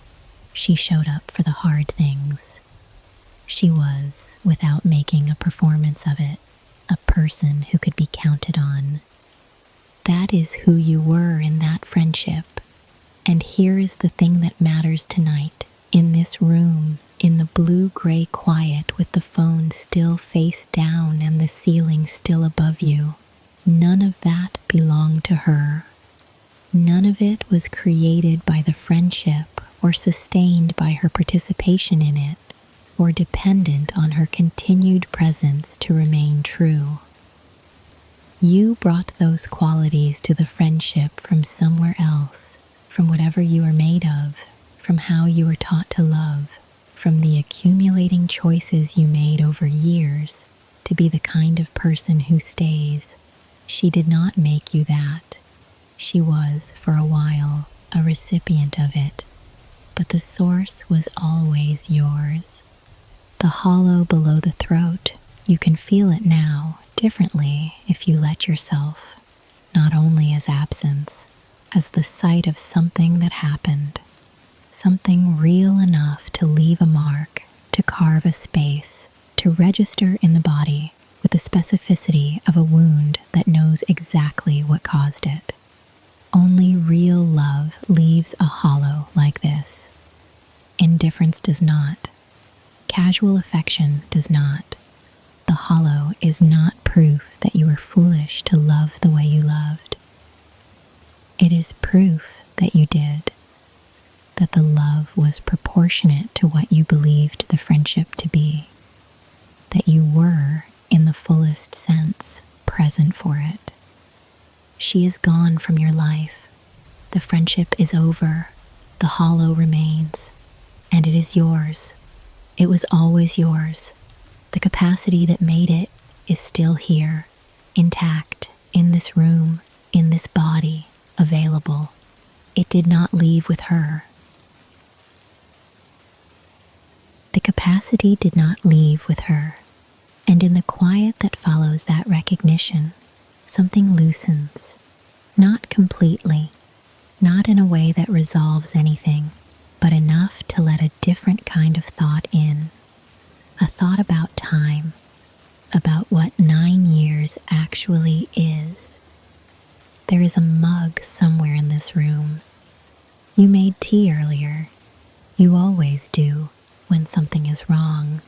She showed up for the hard things. She was, without making a performance of it, a person who could be counted on. That is who you were in that friendship. And here is the thing that matters tonight, in this room, in the blue-gray quiet with the phone still face down and the ceiling still above you. None of that belonged to her. None of it was created by the friendship or sustained by her participation in it or dependent on her continued presence to remain true. You brought those qualities to the friendship from somewhere else, from whatever you are made of, from how you were taught to love, from the accumulating choices you made over years to be the kind of person who stays. She did not make you that. She was, for a while, a recipient of it, but the source was always yours. The hollow below the throat, you can feel it now differently if you let yourself, not only as absence, as the sight of something that happened, something real enough to leave a mark, to carve a space, to register in the body with the specificity of a wound that knows exactly what caused it. Only real love leaves a hollow like this. Indifference does not. Casual affection does not. The hollow is not proof that you were foolish to love the way you loved. It is proof that you did, that the love was proportionate to what you believed the friendship to be, that you were, in the fullest sense, present for it. She is gone from your life. The friendship is over. The hollow remains. And it is yours. It was always yours. The capacity that made it is still here, intact, in this room, in this body, available. It did not leave with her. The capacity did not leave with her. And in the quiet that follows that recognition, something loosens, not completely, not in a way that resolves anything, but enough to let a different kind of thought in, a thought about time, about what 9 years actually is. There is a mug somewhere in this room. You made tea earlier. You always do when something is wrong.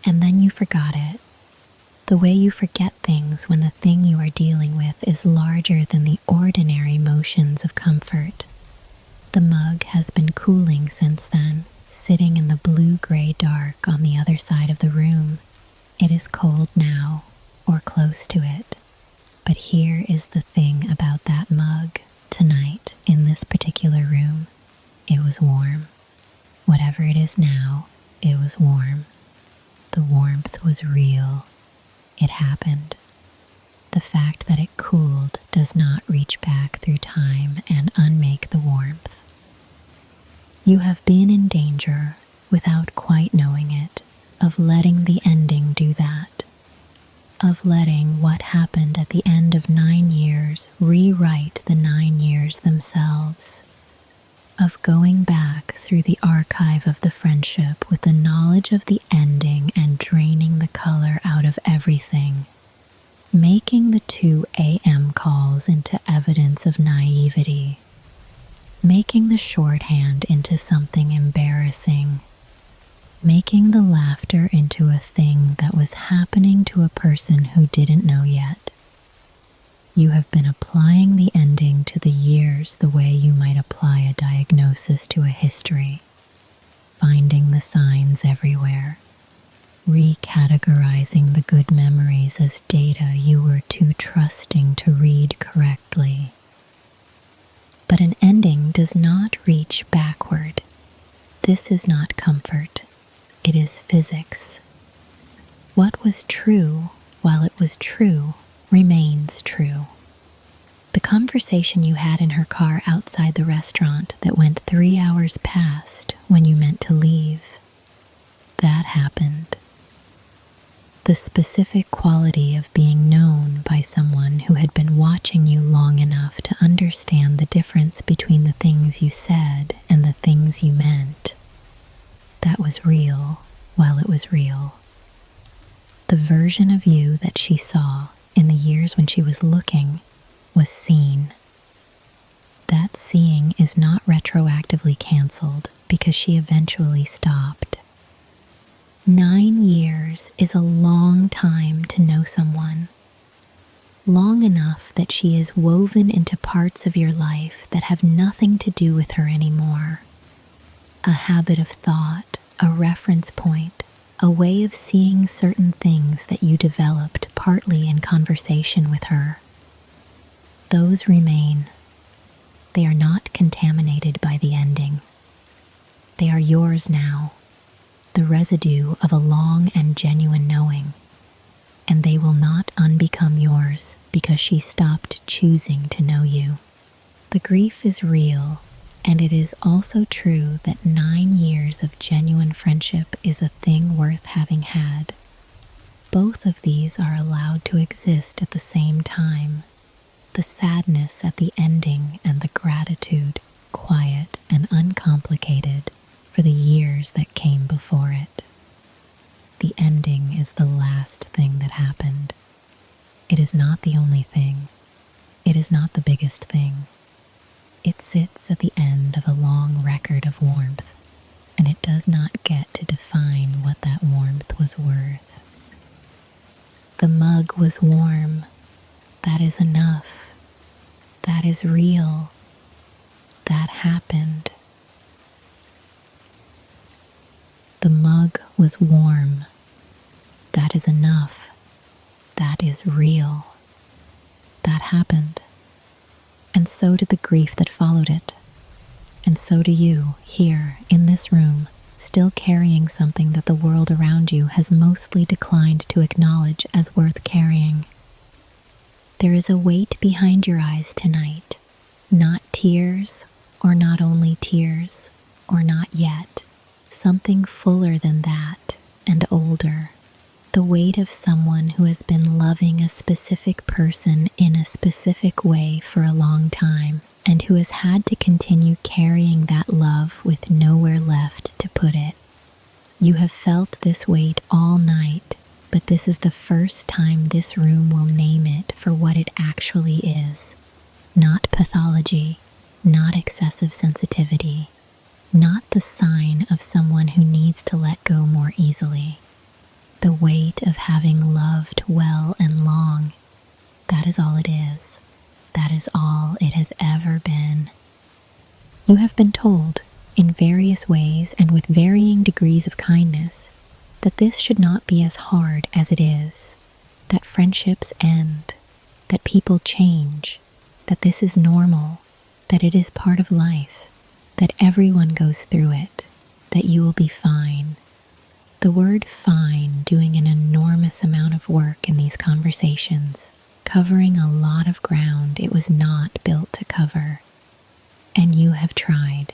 And then you forgot it. The way you forget things when the thing you are dealing with is larger than the ordinary motions of comfort. The mug has been cooling since then, sitting in the blue-gray dark on the other side of the room. It is cold now, or close to it. But here is the thing about that mug tonight in this particular room. It was warm. Whatever it is now, it was warm. The warmth was real. It happened. The fact that it cooled does not reach back through time and unmake the warmth. You have been in danger, without quite knowing it, of letting the ending do that. Of letting what happened at the end of 9 years rewrite the 9 years themselves. Of going back through the archive of the friendship with the knowledge of the ending and draining the color out of everything, making the 2 a.m. calls into evidence of naivety, making the shorthand into something embarrassing, making the laughter into a thing that was happening to a person who didn't know yet. You have been applying the ending to the years the way you might apply a diagnosis to a history, finding the signs everywhere, recategorizing the good memories as data you were too trusting to read correctly. But an ending does not reach backward. This is not comfort. It is physics. What was true while it was true remains true. The conversation you had in her car outside the restaurant that went 3 hours past when you meant to leave, that happened. The specific quality of being known by someone who had been watching you long enough to understand the difference between the things you said and the things you meant. That was real while it was real. The version of you that she saw in the years when she was looking was seen. That seeing is not retroactively canceled because she eventually stopped. 9 years is a long time to know someone. Long enough that she is woven into parts of your life that have nothing to do with her anymore. A habit of thought, a reference point, a way of seeing certain things that you developed partly in conversation with her. Those remain. They are not contaminated by the ending. They are yours now, the residue of a long and genuine knowing, and they will not unbecome yours. years because she stopped choosing to know you. The grief is real, and it is also true that 9 years of genuine friendship is a thing worth having had. Both of these are allowed to exist at the same time. The sadness at the ending and the gratitude, quiet and uncomplicated, for the years that came before it. The ending is the last thing that happened. It is not the only thing. It is not the biggest thing. It sits at the end of a long record of warmth, and it does not get to define what that warmth was worth. The mug was warm. That is enough. That is real. That happened. The mug was warm. That is enough. That is real. That happened. And so did the grief that followed it. And so do you, here, in this room, still carrying something that the world around you has mostly declined to acknowledge as worth carrying. There is a weight behind your eyes tonight. Not tears, or not only tears, or not yet. Something fuller than that, and older. The weight of someone who has been loving a specific person in a specific way for a long time, and who has had to continue carrying that love with nowhere left to put it. You have felt this weight all night, but this is the first time this room will name it for what it actually is. Not pathology, not excessive sensitivity, not the sign of someone who needs to let go more easily. The weight of having loved well and long, that is all it is. That is all it has ever been. You have been told, in various ways and with varying degrees of kindness, that this should not be as hard as it is, that friendships end, that people change, that this is normal, that it is part of life, that everyone goes through it, that you will be fine. The word fine doing an enormous amount of work in these conversations, covering a lot of ground it was not built to cover. And you have tried,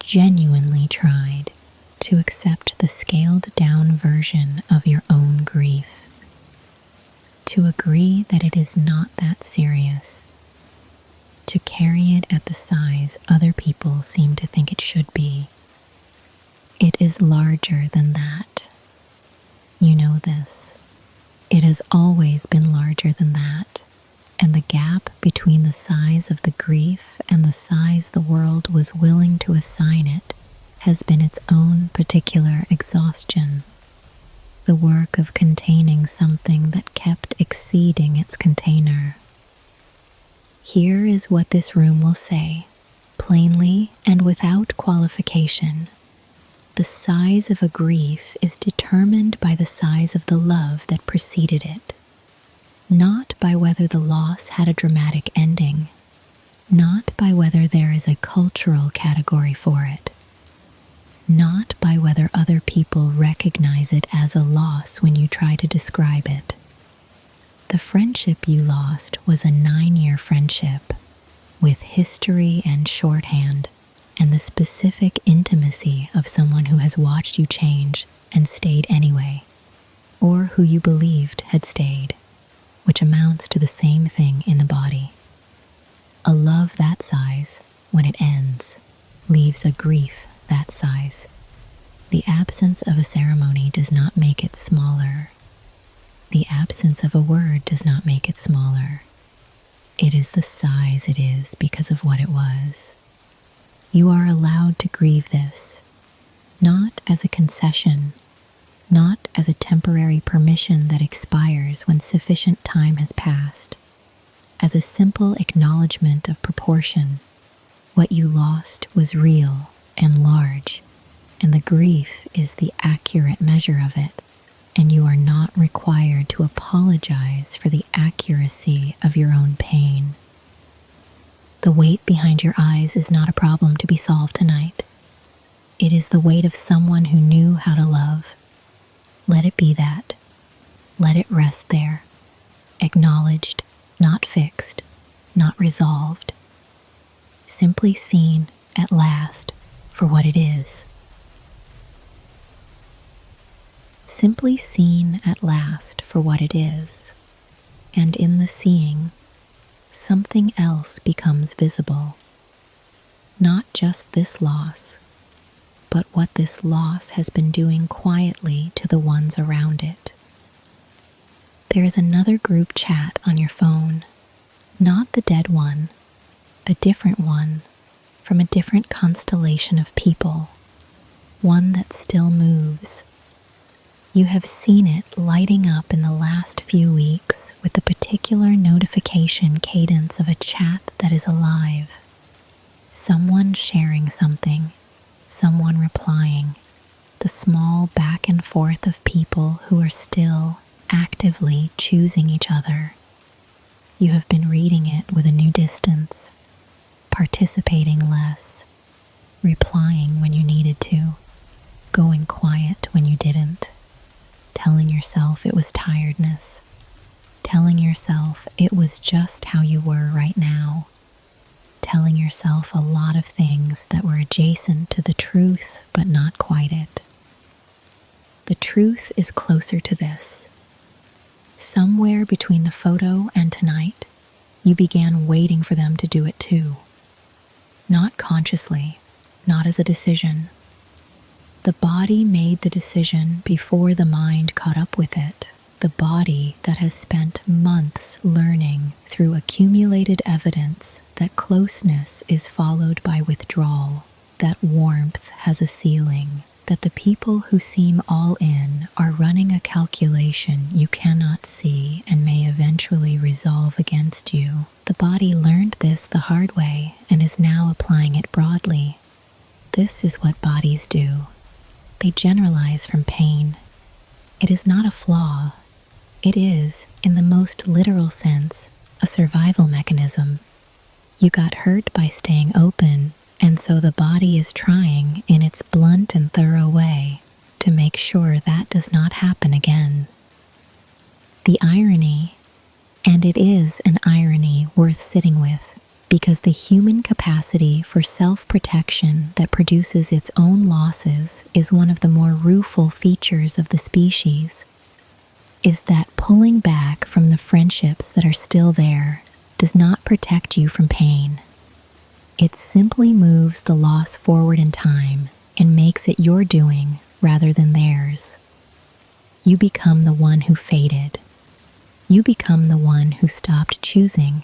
genuinely tried, to accept the scaled down version of your own grief. To agree that it is not that serious. To carry it at the size other people seem to think it should be. It is larger than that. You know this. It has always been larger than that, and the gap between the size of the grief and the size the world was willing to assign it has been its own particular exhaustion. The work of containing something that kept exceeding its container. Here is what this room will say, plainly and without qualification. The size of a grief is determined by the size of the love that preceded it, not by whether the loss had a dramatic ending, not by whether there is a cultural category for it, not by whether other people recognize it as a loss when you try to describe it. The friendship you lost was a 9-year friendship, with history and shorthand, and the specific intimacy of someone who has watched you change and stayed anyway, or who you believed had stayed, which amounts to the same thing in the body. A love that size, when it ends, leaves a grief that size. The absence of a ceremony does not make it smaller. The absence of a word does not make it smaller. It is the size it is because of what it was. You are allowed to grieve this, not as a concession, not as a temporary permission that expires when sufficient time has passed, as a simple acknowledgement of proportion. What you lost was real and large, and the grief is the accurate measure of it, and you are not required to apologize for the accuracy of your own pain. The weight behind your eyes is not a problem to be solved tonight. It is the weight of someone who knew how to love. Let it be that. Let it rest there, acknowledged, not fixed, not resolved, simply seen at last for what it is. Simply seen at last for what it is, and in the seeing, something else becomes visible. Not just this loss, but what this loss has been doing quietly to the ones around it. There is another group chat on your phone, not the dead one, a different one from a different constellation of people, one that still moves. You have seen it lighting up in the last few weeks with the particular notification cadence of a chat that is alive. Someone sharing something, someone replying, the small back and forth of people who are still actively choosing each other. You have been reading it with a new distance, participating less, replying when you needed to, going quiet when you didn't, telling yourself it was tiredness, telling yourself it was just how you were right now, telling yourself a lot of things that were adjacent to the truth but not quite it. The truth is closer to this. Somewhere between the photo and tonight, you began waiting for them to do it too. Not consciously, not as a decision. The body made the decision before the mind caught up with it. The body that has spent months learning through accumulated evidence that closeness is followed by withdrawal, that warmth has a ceiling, that the people who seem all in are running a calculation you cannot see and may eventually resolve against you. The body learned this the hard way and is now applying it broadly. This is what bodies do. They generalize from pain. It is not a flaw. It is, in the most literal sense, a survival mechanism. You got hurt by staying open, and so the body is trying, in its blunt and thorough way, to make sure that does not happen again. The irony, and it is an irony worth sitting with, because the human capacity for self-protection that produces its own losses is one of the more rueful features of the species, is that pulling back from the friendships that are still there does not protect you from pain. It simply moves the loss forward in time and makes it your doing rather than theirs. You become the one who faded. You become the one who stopped choosing,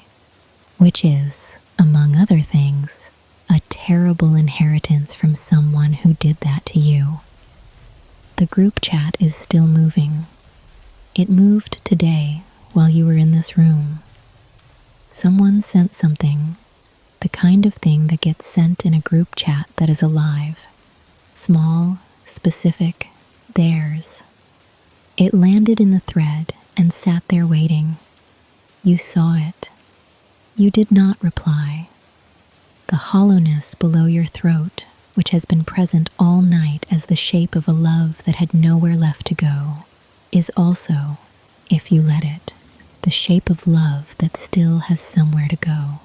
which is, among other things, a terrible inheritance from someone who did that to you. The group chat is still moving. It moved today while you were in this room. Someone sent something, the kind of thing that gets sent in a group chat that is alive. Small, specific, theirs. It landed in the thread and sat there waiting. You saw it. You did not reply. The hollowness below your throat, which has been present all night as the shape of a love that had nowhere left to go, is also, if you let it, the shape of love that still has somewhere to go.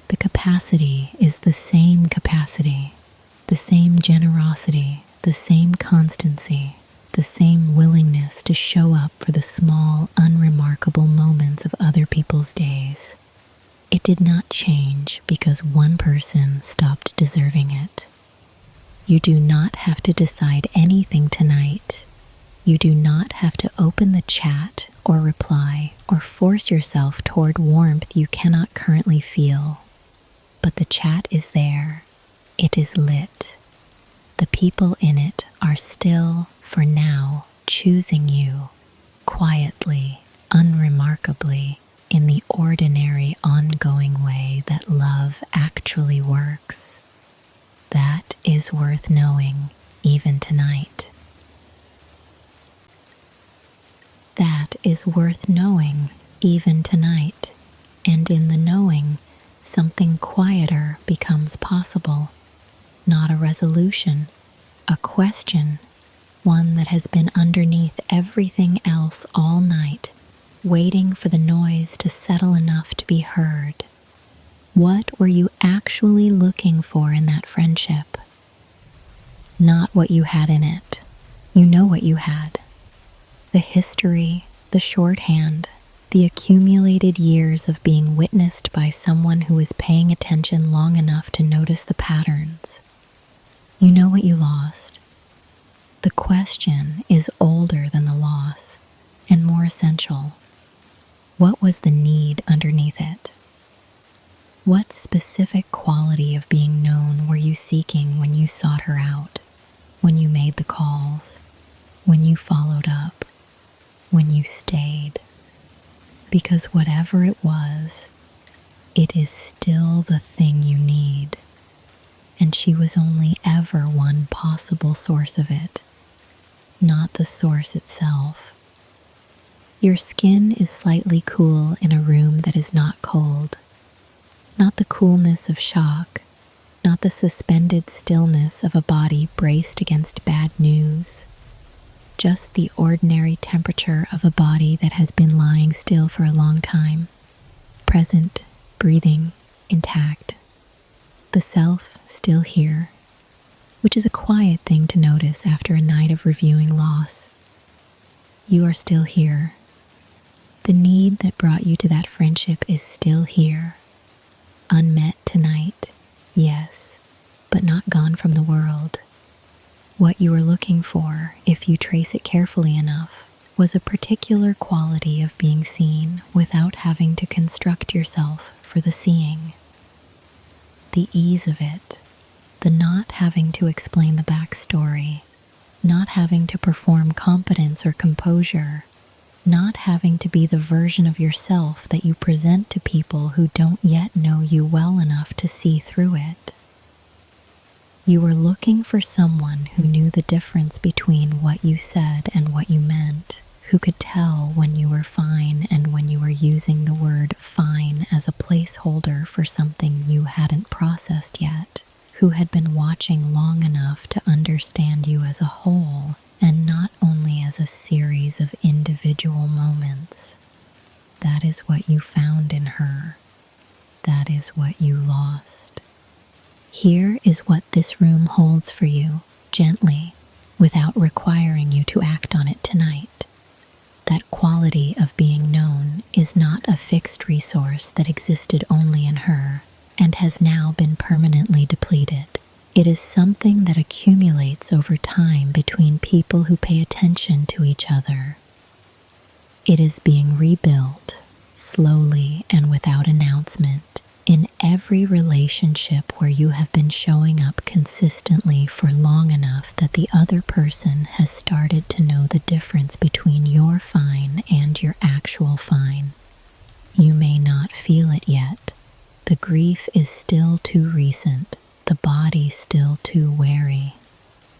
The capacity is the same capacity, the same generosity, the same constancy, the same willingness to show up for the small, unremarkable moments of other people's days. It did not change because one person stopped deserving it. You do not have to decide anything tonight. You do not have to open the chat or reply or force yourself toward warmth you cannot currently feel. But the chat is there. It is lit. The people in it are still, for now, choosing you, quietly, unremarkably, in the ordinary, ongoing way that love actually works. That is worth knowing, even tonight. That is worth knowing, even tonight, and in the knowing, something quieter becomes possible. Not a resolution, a question, one that has been underneath everything else all night, waiting for the noise to settle enough to be heard. What were you actually looking for in that friendship? Not what you had in it. You know what you had. The history, the shorthand, the accumulated years of being witnessed by someone who was paying attention long enough to notice the patterns. You know what you lost. The question is older than the loss and more essential. What was the need underneath it? What specific quality of being known were you seeking when you sought her out, when you made the calls, when you followed up, when you stayed? Because whatever it was, it is still the thing you need, and she was only ever one possible source of it, not the source itself. Your skin is slightly cool in a room that is not cold. Not the coolness of shock, not the suspended stillness of a body braced against bad news. Just the ordinary temperature of a body that has been lying still for a long time. Present, breathing, intact. The self still here, which is a quiet thing to notice after a night of reviewing loss. You are still here. The need that brought you to that friendship is still here. Unmet tonight, yes, but not gone from the world. What you were looking for, if you trace it carefully enough, was a particular quality of being seen without having to construct yourself for the seeing. The ease of it, the not having to explain the backstory, not having to perform competence or composure, not having to be the version of yourself that you present to people who don't yet know you well enough to see through it. You were looking for someone who knew the difference between what you said and what you meant, who could tell when you were fine and when you were using the word fine as a placeholder for something you hadn't processed yet, who had been watching long enough to understand you as a whole and not only as a series of individual moments. That is what you found in her. That is what you lost. Here is what this room holds for you, gently, without requiring you to act on it tonight. That quality of being known is not a fixed resource that existed only in her and has now been permanently depleted. It is something that accumulates over time between people who pay attention to each other. It is being rebuilt, slowly and without announcement, in every relationship where you have been showing up consistently for long enough that the other person has started to know the difference between your fine and your actual fine. You may not feel it yet. The grief is still too recent. The body still too wary,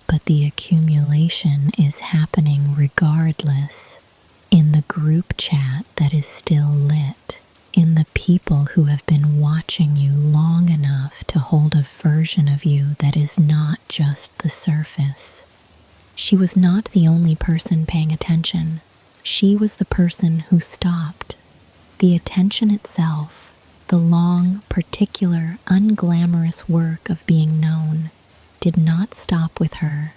but the accumulation is happening regardless, in the group chat that is still lit, in the people who have been watching you long enough to hold a version of you that is not just the surface. She was not the only person paying attention. She was the person who stopped. The attention itself, the long, particular, unglamorous work of being known, did not stop with her.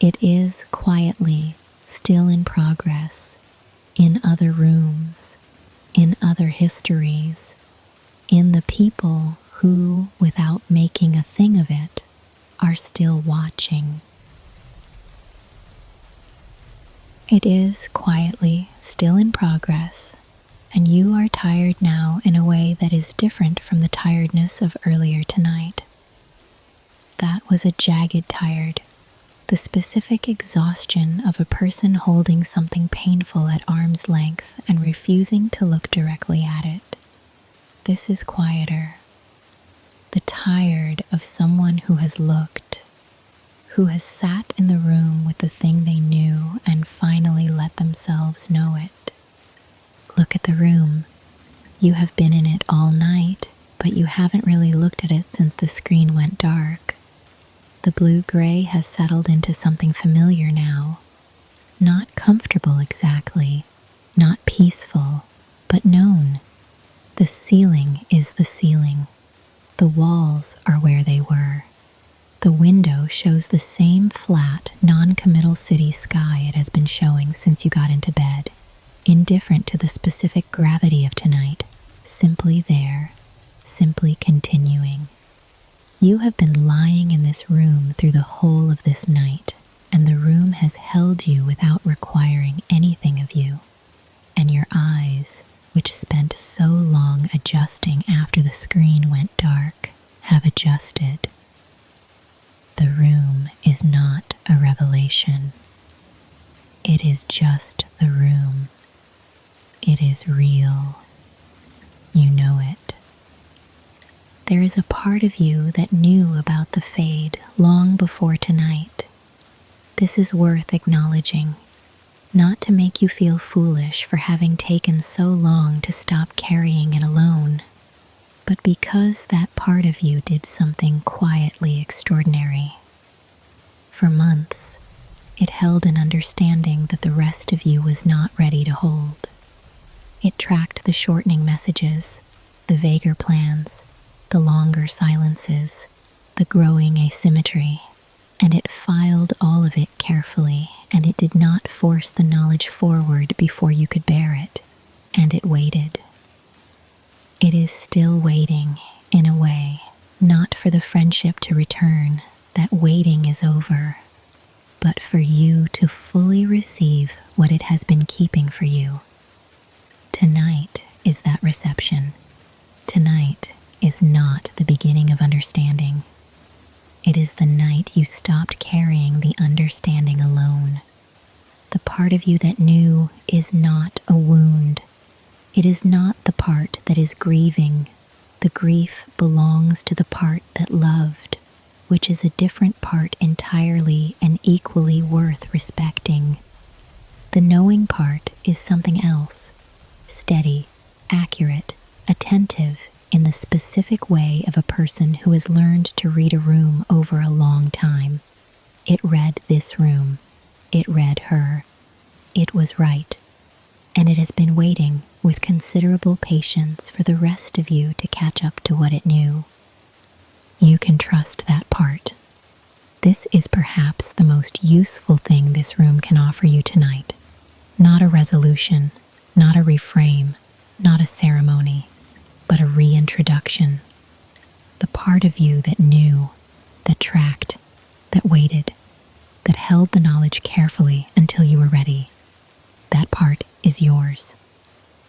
It is quietly, still in progress, in other rooms, in other histories, in the people who, without making a thing of it, are still watching. It is quietly, still in progress, and you are tired now in a way that is different from the tiredness of earlier tonight. That was a jagged tired, the specific exhaustion of a person holding something painful at arm's length and refusing to look directly at it. This is quieter, the tired of someone who has looked, who has sat in the room with the thing they knew and finally let themselves know it. Look at the room. You have been in it all night, but you haven't really looked at it since the screen went dark. The blue-gray has settled into something familiar now. Not comfortable exactly, not peaceful, but known. The ceiling is the ceiling. The walls are where they were. The window shows the same flat, non-committal city sky it has been showing since you got into bed, indifferent to the specific gravity of tonight, simply there, simply continuing. You have been lying in this room through the whole of this night, and the room has held you without requiring anything of you. And your eyes, which spent so long adjusting after the screen went dark, have adjusted. The room is not a revelation. It is just the room. It is real. You know it. There is a part of you that knew about the fade long before tonight. This is worth acknowledging, not to make you feel foolish for having taken so long to stop carrying it alone, but because that part of you did something quietly extraordinary. For months, it held an understanding that the rest of you was not ready to hold. It tracked the shortening messages, the vaguer plans, the longer silences, the growing asymmetry, and it filed all of it carefully, and it did not force the knowledge forward before you could bear it, and it waited. It is still waiting, in a way, not for the friendship to return, that waiting is over, but for you to fully receive what it has been keeping for you. Tonight is that reception. Tonight is not the beginning of understanding. It is the night you stopped carrying the understanding alone. The part of you that knew is not a wound. It is not the part that is grieving. The grief belongs to the part that loved, which is a different part entirely and equally worth respecting. The knowing part is something else, steady, accurate, attentive, in the specific way of a person who has learned to read a room over a long time. It read this room. It read her. It was right. And it has been waiting with considerable patience for the rest of you to catch up to what it knew. You can trust that part. This is perhaps the most useful thing this room can offer you tonight. Not a resolution, not a reframe, not a ceremony, but a reintroduction. The part of you that knew, that tracked, that waited, that held the knowledge carefully until you were ready. That part is yours.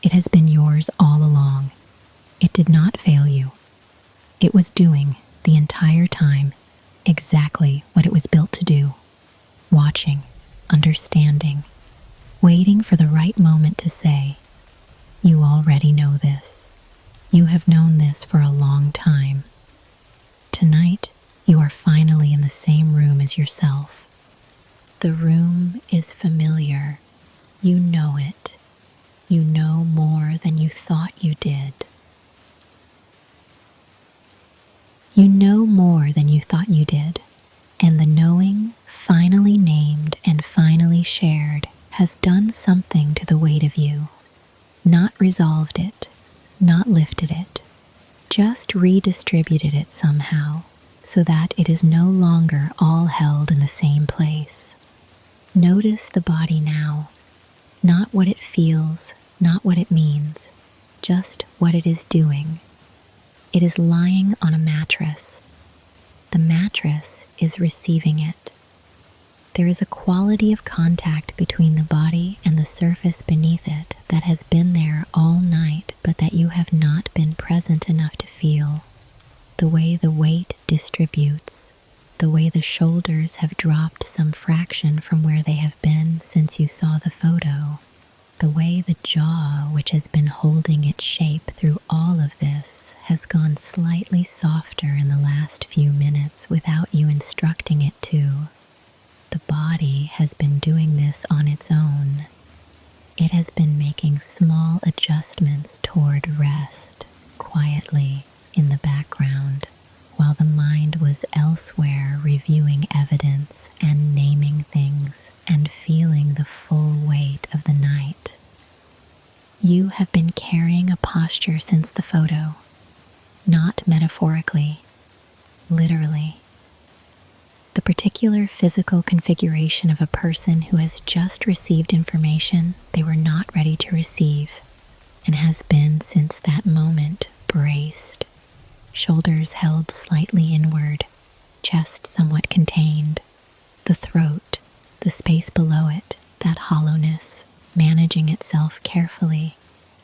It has been yours all along. It did not fail you. It was doing, the entire time, exactly what it was built to do. Watching, understanding, waiting for the right moment to say, "You already know this. You have known this for a long time." Tonight, you are finally in the same room as yourself. The room is familiar. You know it. You know more than you thought you did. You know more than you thought you did, and the knowing, finally named and finally shared, has done something to the weight of you. Not resolved it, not lifted it, just redistributed it somehow, so that it is no longer all held in the same place. Notice the body now, not what it feels, not what it means, just what it is doing. It is lying on a mattress. The mattress is receiving it. There is a quality of contact between the body and the surface beneath it that has been there all night, but that you have not been present enough to feel. The way the weight distributes, the way the shoulders have dropped some fraction from where they have been since you saw the photo, the way the jaw, which has been holding its shape through all of this, has gone slightly softer in the last few minutes without you instructing it to. The body has been doing this on its own. It has been making small adjustments toward rest, quietly, in the background, while the mind was elsewhere reviewing evidence and naming things and feeling the full weight of the night. You have been carrying a posture since the photo, not metaphorically, literally. The particular physical configuration of a person who has just received information they were not ready to receive and has been since that moment braced, shoulders held slightly inward, chest somewhat contained, the throat, the space below it, that hollowness, managing itself carefully,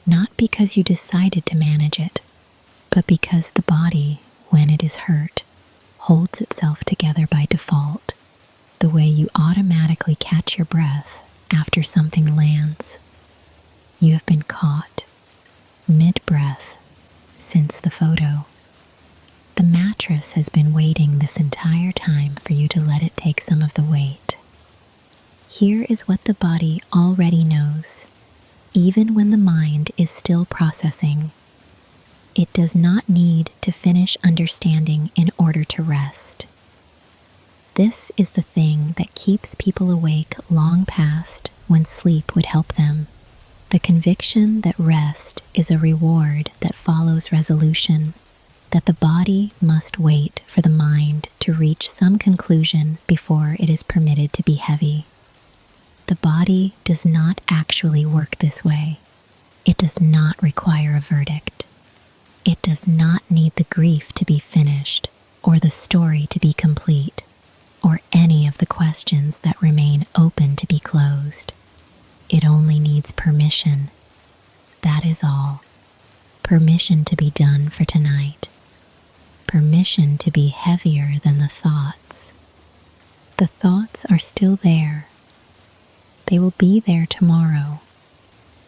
not because you decided to manage it, but because the body, when it is hurt, holds itself together by default, the way you automatically catch your breath after something lands. You have been caught, mid-breath, since the photo. The mattress has been waiting this entire time for you to let it take some of the weight. Here is what the body already knows, even when the mind is still processing. It does not need to finish understanding in order to rest. This is the thing that keeps people awake long past when sleep would help them. The conviction that rest is a reward that follows resolution, that the body must wait for the mind to reach some conclusion before it is permitted to be heavy. The body does not actually work this way. It does not require a verdict. It does not need the grief to be finished, or the story to be complete, or any of the questions that remain open to be closed. It only needs permission. That is all. Permission to be done for tonight. Permission to be heavier than the thoughts. The thoughts are still there. They will be there tomorrow.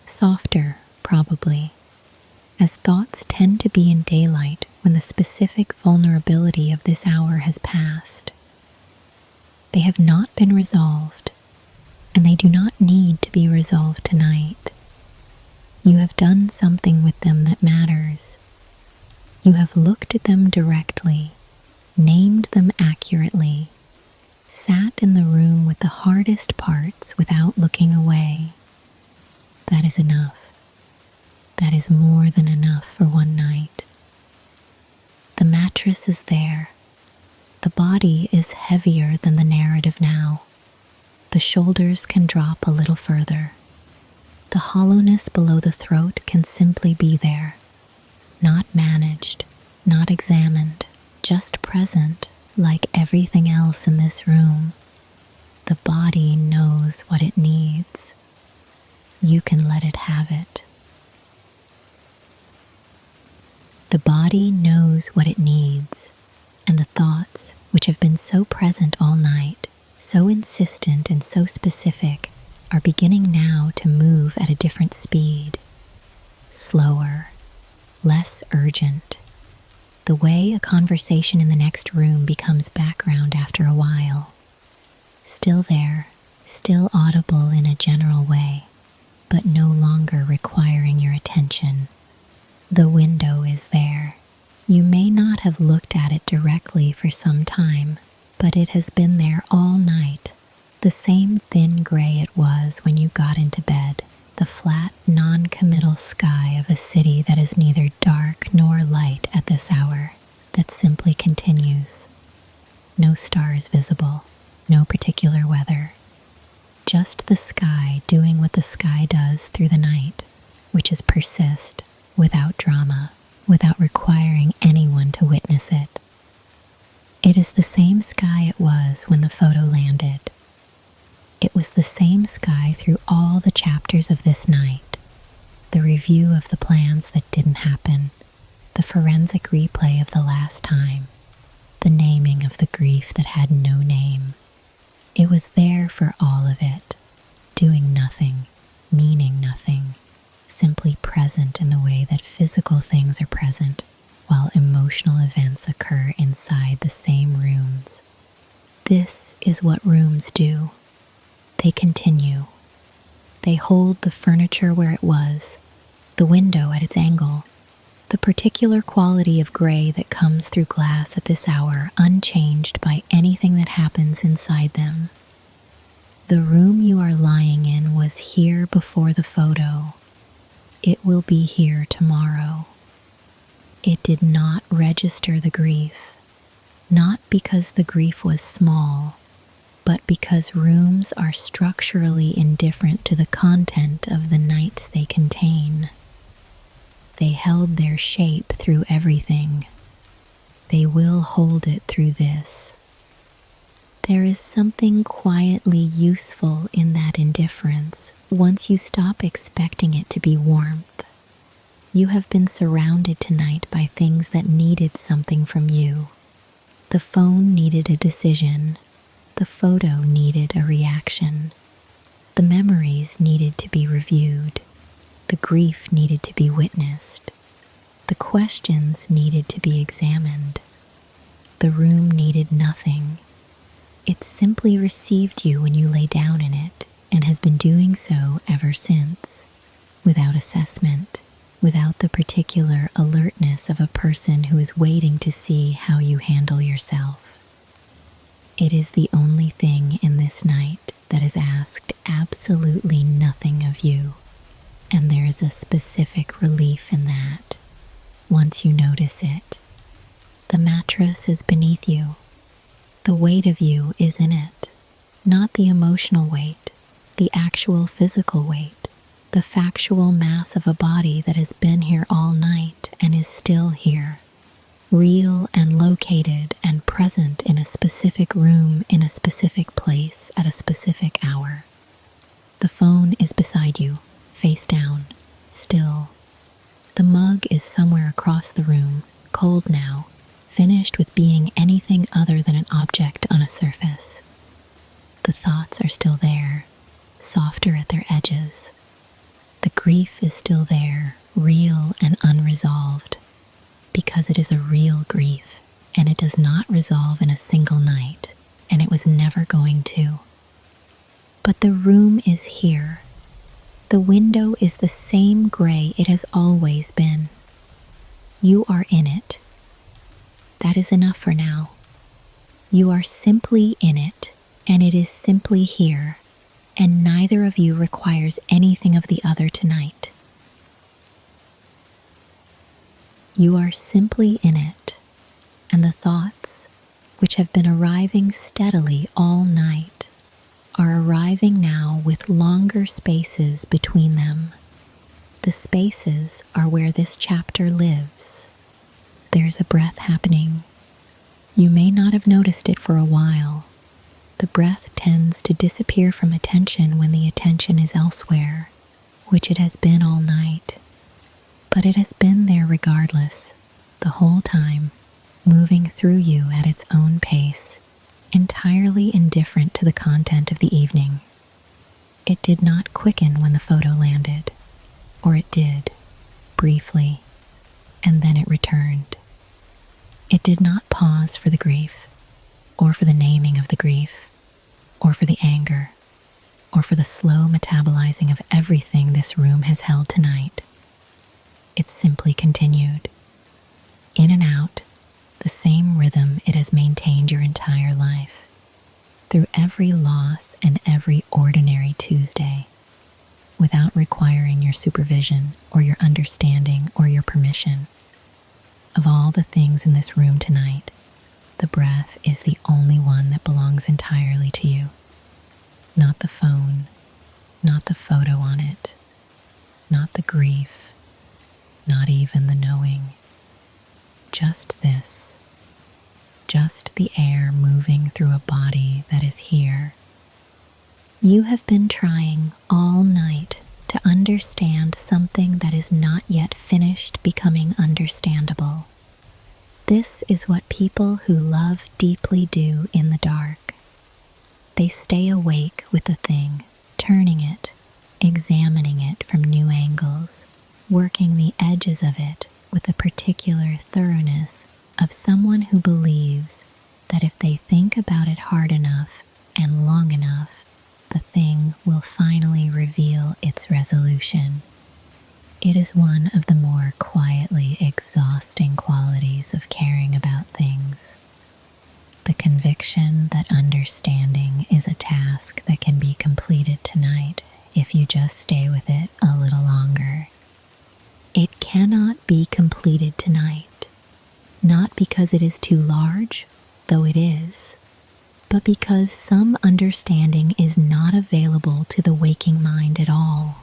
Softer, probably, as thoughts tend to be in daylight when the specific vulnerability of this hour has passed. They have not been resolved, and they do not need to be resolved tonight. You have done something with them that matters. You have looked at them directly, named them accurately, sat in the room with the hardest parts without looking away. That is enough. That is more than enough for one night. The mattress is there. The body is heavier than the narrative now. The shoulders can drop a little further. The hollowness below the throat can simply be there, not managed, not examined, just present. Like everything else in this room, the body knows what it needs. You can let it have it. The body knows what it needs, and the thoughts, which have been so present all night, so insistent and so specific, are beginning now to move at a different speed. Slower, less urgent. The way a conversation in the next room becomes background after a while. Still there, still audible in a general way, but no longer requiring your attention. The window is there. You may not have looked at it directly for some time, but it has been there all night. The same thin gray it was when you got into bed. The flat, non-committal sky of a city that is neither dark nor light at this hour, that simply continues. No stars visible, no particular weather. Just the sky doing what the sky does through the night, which is persist, without drama, without requiring anyone to witness it. It is the same sky it was when the photo landed. It was the same sky through all the chapters of this night. The review of the plans that didn't happen, the forensic replay of the last time, the naming of the grief that had no name. It was there for all of it, doing nothing, meaning nothing, simply present in the way that physical things are present, while emotional events occur inside the same rooms. This is what rooms do. They continue. They hold the furniture where it was, the window at its angle, the particular quality of gray that comes through glass at this hour, unchanged by anything that happens inside them. The room you are lying in was here before the photo. It will be here tomorrow. It did not register the grief, not because the grief was small, but because rooms are structurally indifferent to the content of the nights they contain. They held their shape through everything. They will hold it through this. There is something quietly useful in that indifference once you stop expecting it to be warmth. You have been surrounded tonight by things that needed something from you. The phone needed a decision. The photo needed a reaction. The memories needed to be reviewed. The grief needed to be witnessed. The questions needed to be examined. The room needed nothing. It simply received you when you lay down in it and has been doing so ever since, without assessment, without the particular alertness of a person who is waiting to see how you handle yourself. It is the only thing in this night that has asked absolutely nothing of you, and there is a specific relief in that once you notice it. The mattress is beneath you. The weight of you is in it, not the emotional weight, the actual physical weight, the factual mass of a body that has been here all night and is still here, real and located and present in a specific room, in a specific place, at a specific hour. The phone is beside you, face down, still. The mug is somewhere across the room, cold now, finished with being anything other than an object on a surface. The thoughts are still there, softer at their edges. The grief is still there, real and unresolved, because it is a real grief, and it does not resolve in a single night, and it was never going to. But the room is here. The window is the same gray it has always been. You are in it. That is enough for now. You are simply in it, and it is simply here, and neither of you requires anything of the other tonight. You are simply in it, and the thoughts, which have been arriving steadily all night, are arriving now with longer spaces between them. The spaces are where this chapter lives. There's a breath happening. You may not have noticed it for a while. The breath tends to disappear from attention when the attention is elsewhere, which it has been all night. But it has been there regardless, the whole time, moving through you at its own pace, entirely indifferent to the content of the evening. It did not quicken when the photo landed, or it did, briefly, and then it returned. It did not pause for the grief, or for the naming of the grief, or for the anger, or for the slow metabolizing of everything this room has held tonight. It simply continued, in and out, the same rhythm it has maintained your entire life, through every loss and every ordinary Tuesday, without requiring your supervision or your understanding or your permission. Of all the things in this room tonight, the breath is the only one that belongs entirely to you. Not the phone, not the photo on it, not the grief, not even the knowing. Just this, just the air moving through a body that is here. You have been trying all night to understand something that is not yet finished becoming understandable. This is what people who love deeply do in the dark. They stay awake with the thing, turning it, examining it from new angles, working the edges of it with a particular thoroughness of someone who believes that if they think about it hard enough and long enough, the thing will finally reveal its resolution. It is one of the more quietly exhausting qualities of caring about things. The conviction that understanding is a task that can be completed tonight if you just stay with it a little longer. needed tonight. Not because it is too large, though it is, but because some understanding is not available to the waking mind at all.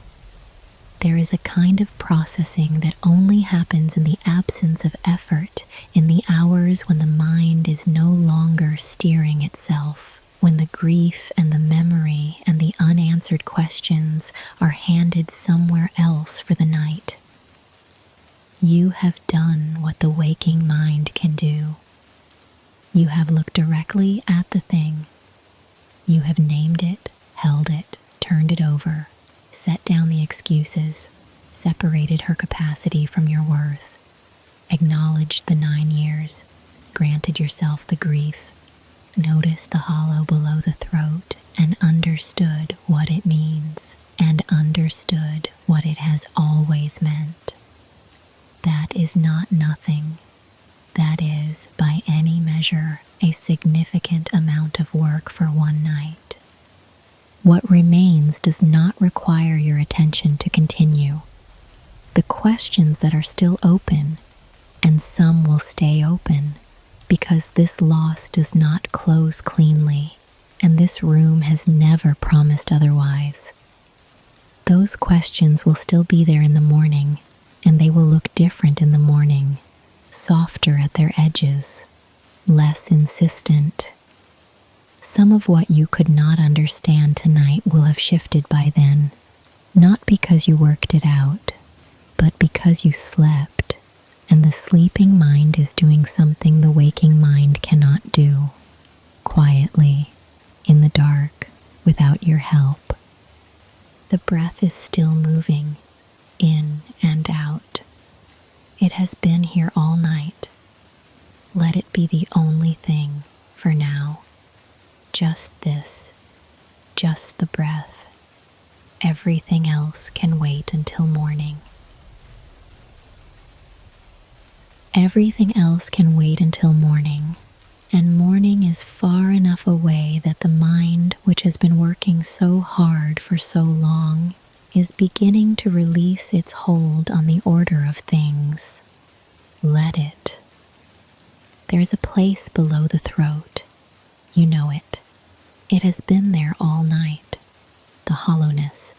There is a kind of processing that only happens in the absence of effort, in the hours when the mind is no longer steering itself, when the grief and the memory and the unanswered questions are handed somewhere else for the night. You have done what the waking mind can do. You have looked directly at the thing. You have named it, held it, turned it over, set down the excuses, separated her capacity from your worth, acknowledged the 9 years, granted yourself the grief, noticed the hollow below the throat, and understood what it means, and understood what it has always meant. That is not nothing. That is, by any measure, a significant amount of work for one night. What remains does not require your attention to continue. The questions that are still open, and some will stay open, because this loss does not close cleanly, and this room has never promised otherwise. Those questions will still be there in the morning, and they will look different in the morning, softer at their edges, less insistent. Some of what you could not understand tonight will have shifted by then, not because you worked it out, but because you slept, and the sleeping mind is doing something the waking mind cannot do, quietly, in the dark, without your help. The breath is still moving, in and out. It has been here all night. Let it be the only thing for now. Just this, just the breath. Everything else can wait until morning. Everything else can wait until morning, and morning is far enough away that the mind, which has been working so hard for so long, is beginning to release its hold on the order of things. Let it. There is a place below the throat. You know it. It has been there all night. The hollowness,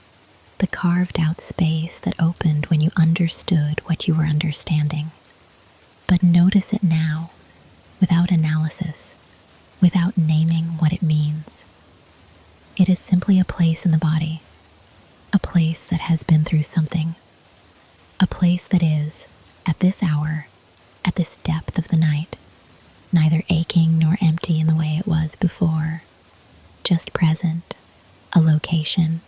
the carved out space that opened when you understood what you were understanding. But notice it now, without analysis, without naming what it means. It is simply a place in the body, a place that has been through something, a place that is, at this hour, at this depth of the night, neither aching nor empty in the way it was before, just present, a location,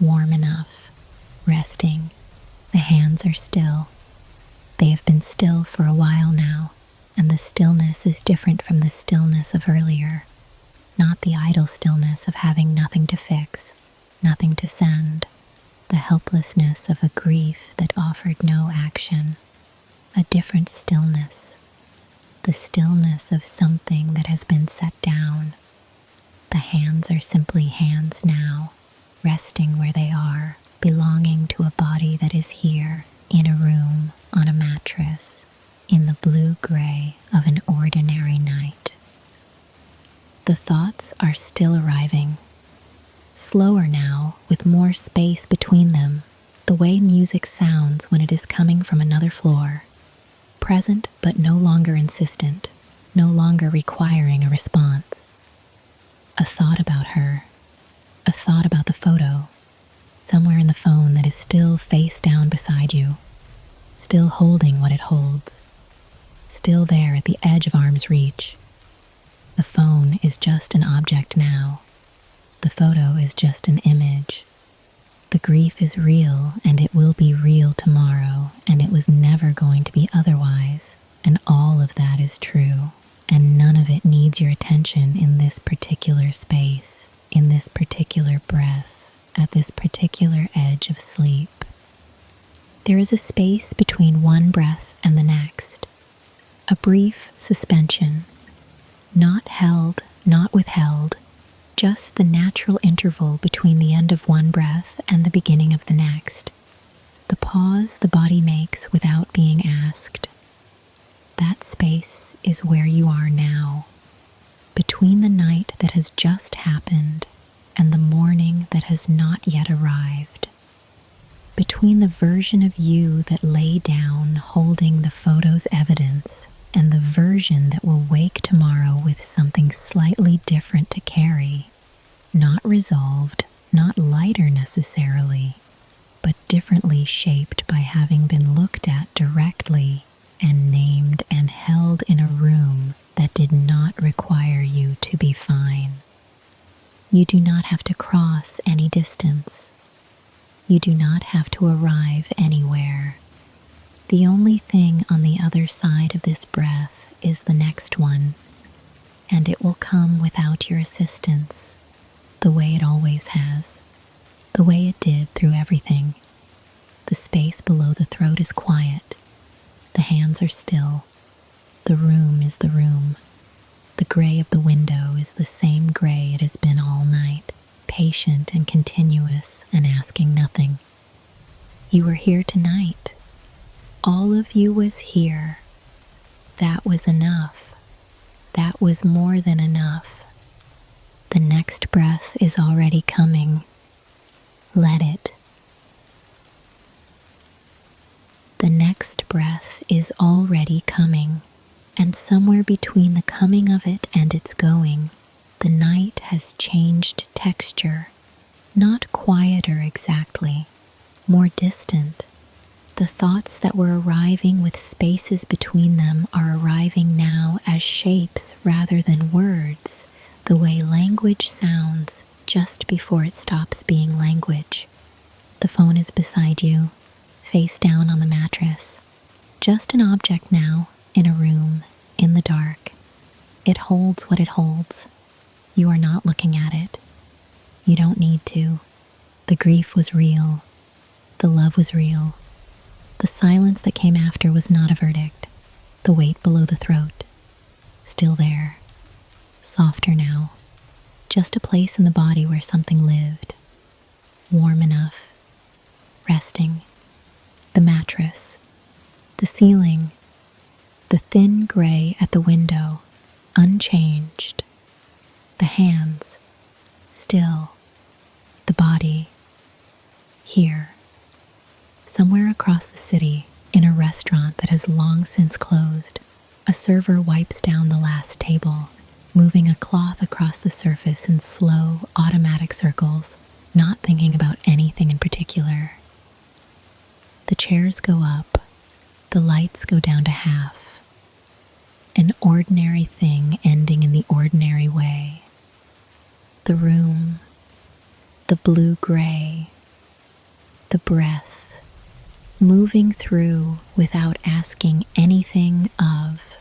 warm enough, resting. The hands are still. They have been still for a while now, and the stillness is different from the stillness of earlier, not the idle stillness of having nothing to fix, nothing to send, the helplessness of a grief that offered no action, a different stillness, the stillness of something that has been set down. The hands are simply hands now, resting where they are, belonging to a body that is here, in a room, on a mattress, in the blue-gray of an ordinary night. The thoughts are still arriving, slower now, with more space between them, the way music sounds when it is coming from another floor, present but no longer insistent, no longer requiring a response. A thought about her, a thought about the photo, somewhere in the phone that is still face down beside you, still holding what it holds, still there at the edge of arm's reach. The phone is just an object now. The photo is just an image. The grief is real, and it will be real tomorrow, and it was never going to be otherwise, and all of that is true, and none of it needs your attention in this particular space, in this particular breath, at this particular edge of sleep. There is a space between one breath and the next, a brief suspension, not held, not withheld, just the natural interval between the end of one breath and the beginning of the next. The pause the body makes without being asked. That space is where you are now, between the night that has just happened and the morning that has not yet arrived. Between the version of you that lay down holding the photo's evidence and the version that will wake tomorrow with something slightly different to carry, not resolved, not lighter necessarily, but differently shaped by having been looked at directly and named and held in a room that did not require you to be fine. You do not have to cross any distance. You do not have to arrive anywhere. The only thing on the other side of this breath is the next one, and it will come without your assistance, the way it always has, the way it did through everything. The space below the throat is quiet. The hands are still. The room is the room. The gray of the window is the same gray it has been all night, patient and continuous and asking nothing. You were here tonight. All of you was here. That was enough. That was more than enough. The next breath is already coming. Let it. The next breath is already coming, and somewhere between the coming of it and its going, the night has changed texture, not quieter exactly, more distant. The thoughts that were arriving with spaces between them are arriving now as shapes rather than words, the way language sounds just before it stops being language. The phone is beside you, face down on the mattress. Just an object now, in a room, in the dark. It holds what it holds. You are not looking at it. You don't need to. The grief was real. The love was real. The silence that came after was not a verdict. The weight below the throat, still there. Softer now. Just a place in the body where something lived. Warm enough. Resting. The mattress. The ceiling. The thin gray at the window, unchanged. The hands, still. The body, here. Somewhere across the city, in a restaurant that has long since closed, a server wipes down the last table, moving a cloth across the surface in slow, automatic circles, not thinking about anything in particular. The chairs go up, the lights go down to half. An ordinary thing ending in the ordinary way. The room, the blue-gray, the breath, moving through without asking anything of.